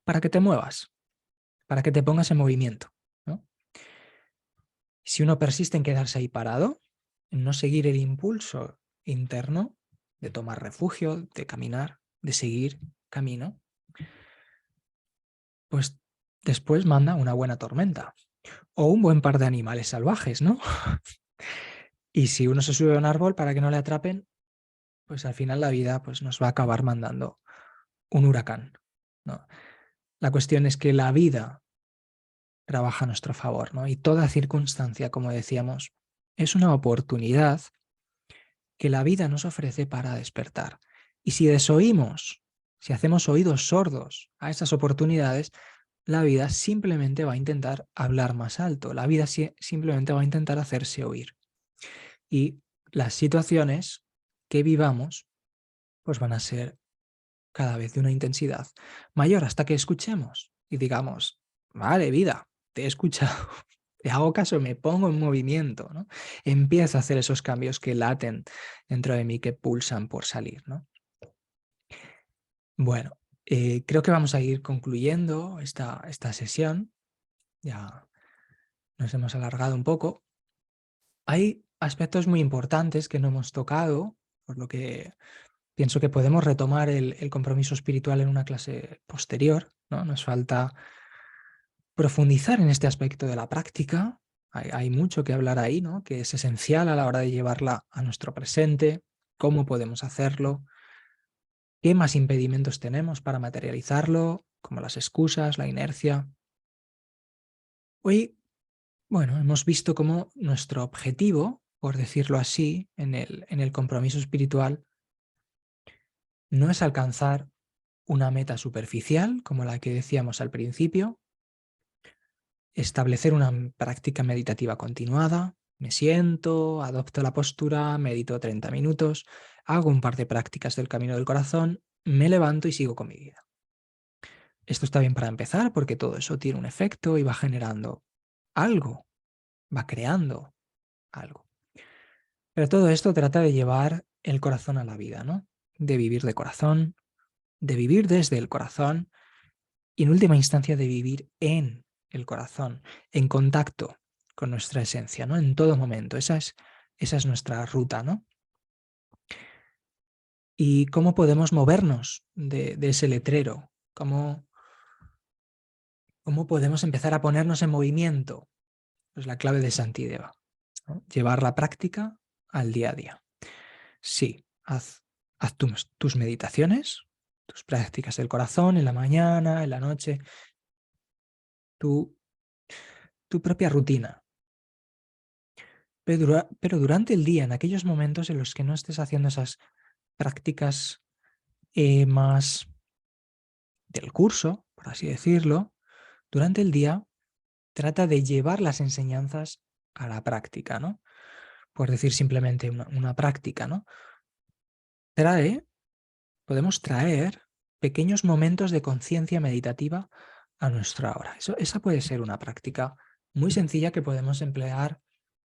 para que te muevas, para que te pongas en movimiento, ¿no? Si uno persiste en quedarse ahí parado, en no seguir el impulso interno de tomar refugio, de caminar, de seguir camino, pues después manda una buena tormenta o un buen par de animales salvajes, ¿no? Y si uno se sube a un árbol para que no le atrapen, pues al final la vida pues, nos va a acabar mandando un huracán, ¿no? La cuestión es que la vida trabaja a nuestro favor, ¿no? Y toda circunstancia, como decíamos, es una oportunidad que la vida nos ofrece para despertar. Y si desoímos, si hacemos oídos sordos a esas oportunidades, la vida simplemente va a intentar hablar más alto, la vida simplemente va a intentar hacerse oír. Y las situaciones que vivamos, pues van a ser cada vez de una intensidad mayor hasta que escuchemos y digamos, vale, vida, te he escuchado, te hago caso, me pongo en movimiento, ¿no? Empiezo a hacer esos cambios que laten dentro de mí, que pulsan por salir, ¿no? Bueno, creo que vamos a ir concluyendo esta sesión, ya nos hemos alargado un poco. Hay aspectos muy importantes que no hemos tocado, por lo que pienso que podemos retomar el compromiso espiritual en una clase posterior, ¿no? Nos falta profundizar en este aspecto de la práctica. Hay mucho que hablar ahí, ¿no? Que es esencial a la hora de llevarla a nuestro presente, cómo podemos hacerlo, qué más impedimentos tenemos para materializarlo, como las excusas, la inercia. Hoy, bueno, hemos visto cómo nuestro objetivo, por decirlo así, en el compromiso espiritual, no es alcanzar una meta superficial, como la que decíamos al principio, establecer una práctica meditativa continuada, me siento, adopto la postura, medito 30 minutos, hago un par de prácticas del camino del corazón, me levanto y sigo con mi vida. Esto está bien para empezar porque todo eso tiene un efecto y va generando algo, va creando algo. Pero todo esto trata de llevar el corazón a la vida, ¿no? De vivir de corazón, de vivir desde el corazón y en última instancia de vivir en el corazón, en contacto con nuestra esencia, ¿no? En todo momento. Esa es nuestra ruta, ¿no? ¿Y cómo podemos movernos de ese letrero? ¿Cómo podemos empezar a ponernos en movimiento? Pues la clave de Santideva, ¿no? Llevar la práctica al día a día. Sí, haz haz tus meditaciones, tus prácticas del corazón en la mañana, en la noche, tu propia rutina. Pero durante el día, en aquellos momentos en los que no estés haciendo esas prácticas más del curso, por así decirlo, durante el día trata de llevar las enseñanzas a la práctica, ¿no? Por decir simplemente una práctica, ¿no? Podemos traer pequeños momentos de conciencia meditativa a nuestra hora. Esa puede ser una práctica muy sencilla que podemos emplear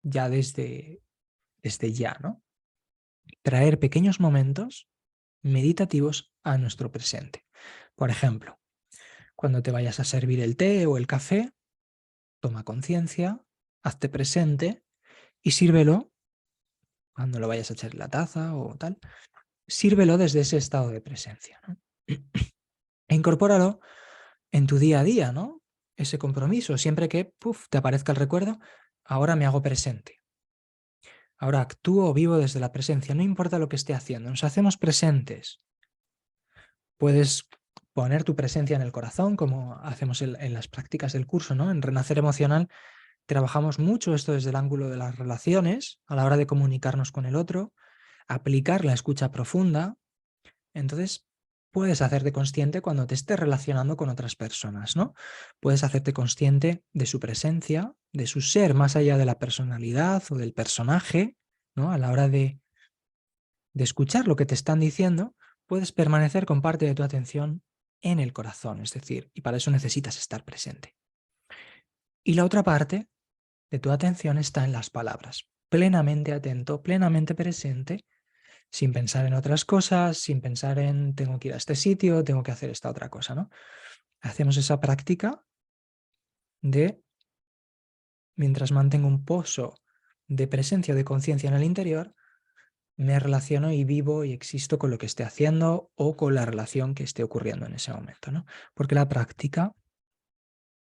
ya desde ya, ¿no? Traer pequeños momentos meditativos a nuestro presente. Por ejemplo, cuando te vayas a servir el té o el café, toma conciencia, hazte presente y sírvelo cuando lo vayas a echar en la taza o tal. Sírvelo desde ese estado de presencia, ¿no? E incorpóralo en tu día a día, ¿no? Ese compromiso, siempre que te aparezca el recuerdo, ahora me hago presente. Ahora actúo o vivo desde la presencia, no importa lo que esté haciendo, nos hacemos presentes. Puedes poner tu presencia en el corazón, como hacemos en las prácticas del curso, ¿no? En Renacer Emocional trabajamos mucho esto desde el ángulo de las relaciones, a la hora de comunicarnos con el otro, aplicar la escucha profunda. Entonces, puedes hacerte consciente cuando te estés relacionando con otras personas, ¿no? Puedes hacerte consciente de su presencia, de su ser, más allá de la personalidad o del personaje, ¿no? A la hora de escuchar lo que te están diciendo, puedes permanecer con parte de tu atención en el corazón, es decir, y para eso necesitas estar presente. Y la otra parte de tu atención está en las palabras, plenamente atento, plenamente presente, sin pensar en otras cosas, sin pensar en tengo que ir a este sitio, tengo que hacer esta otra cosa, ¿no? Hacemos esa práctica de, mientras mantengo un pozo de presencia o de conciencia en el interior, me relaciono y vivo y existo con lo que esté haciendo o con la relación que esté ocurriendo en ese momento, ¿no? Porque la práctica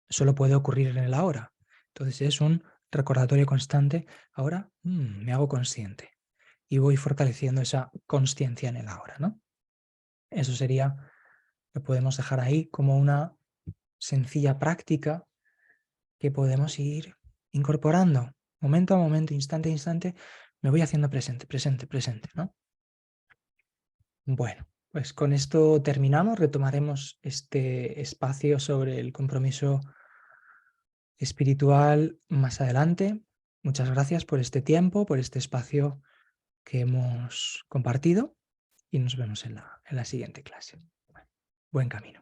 solo puede ocurrir en el ahora. Entonces es un recordatorio constante. Ahora me hago consciente y voy fortaleciendo esa consciencia en el ahora, ¿no? Eso sería, lo podemos dejar ahí como una sencilla práctica que podemos ir incorporando momento a momento, instante a instante. Me voy haciendo presente, presente, presente, ¿no? Bueno, pues con esto terminamos. Retomaremos este espacio sobre el compromiso espiritual más adelante. Muchas gracias por este tiempo, por este espacio que hemos compartido y nos vemos en la siguiente clase. Buen camino.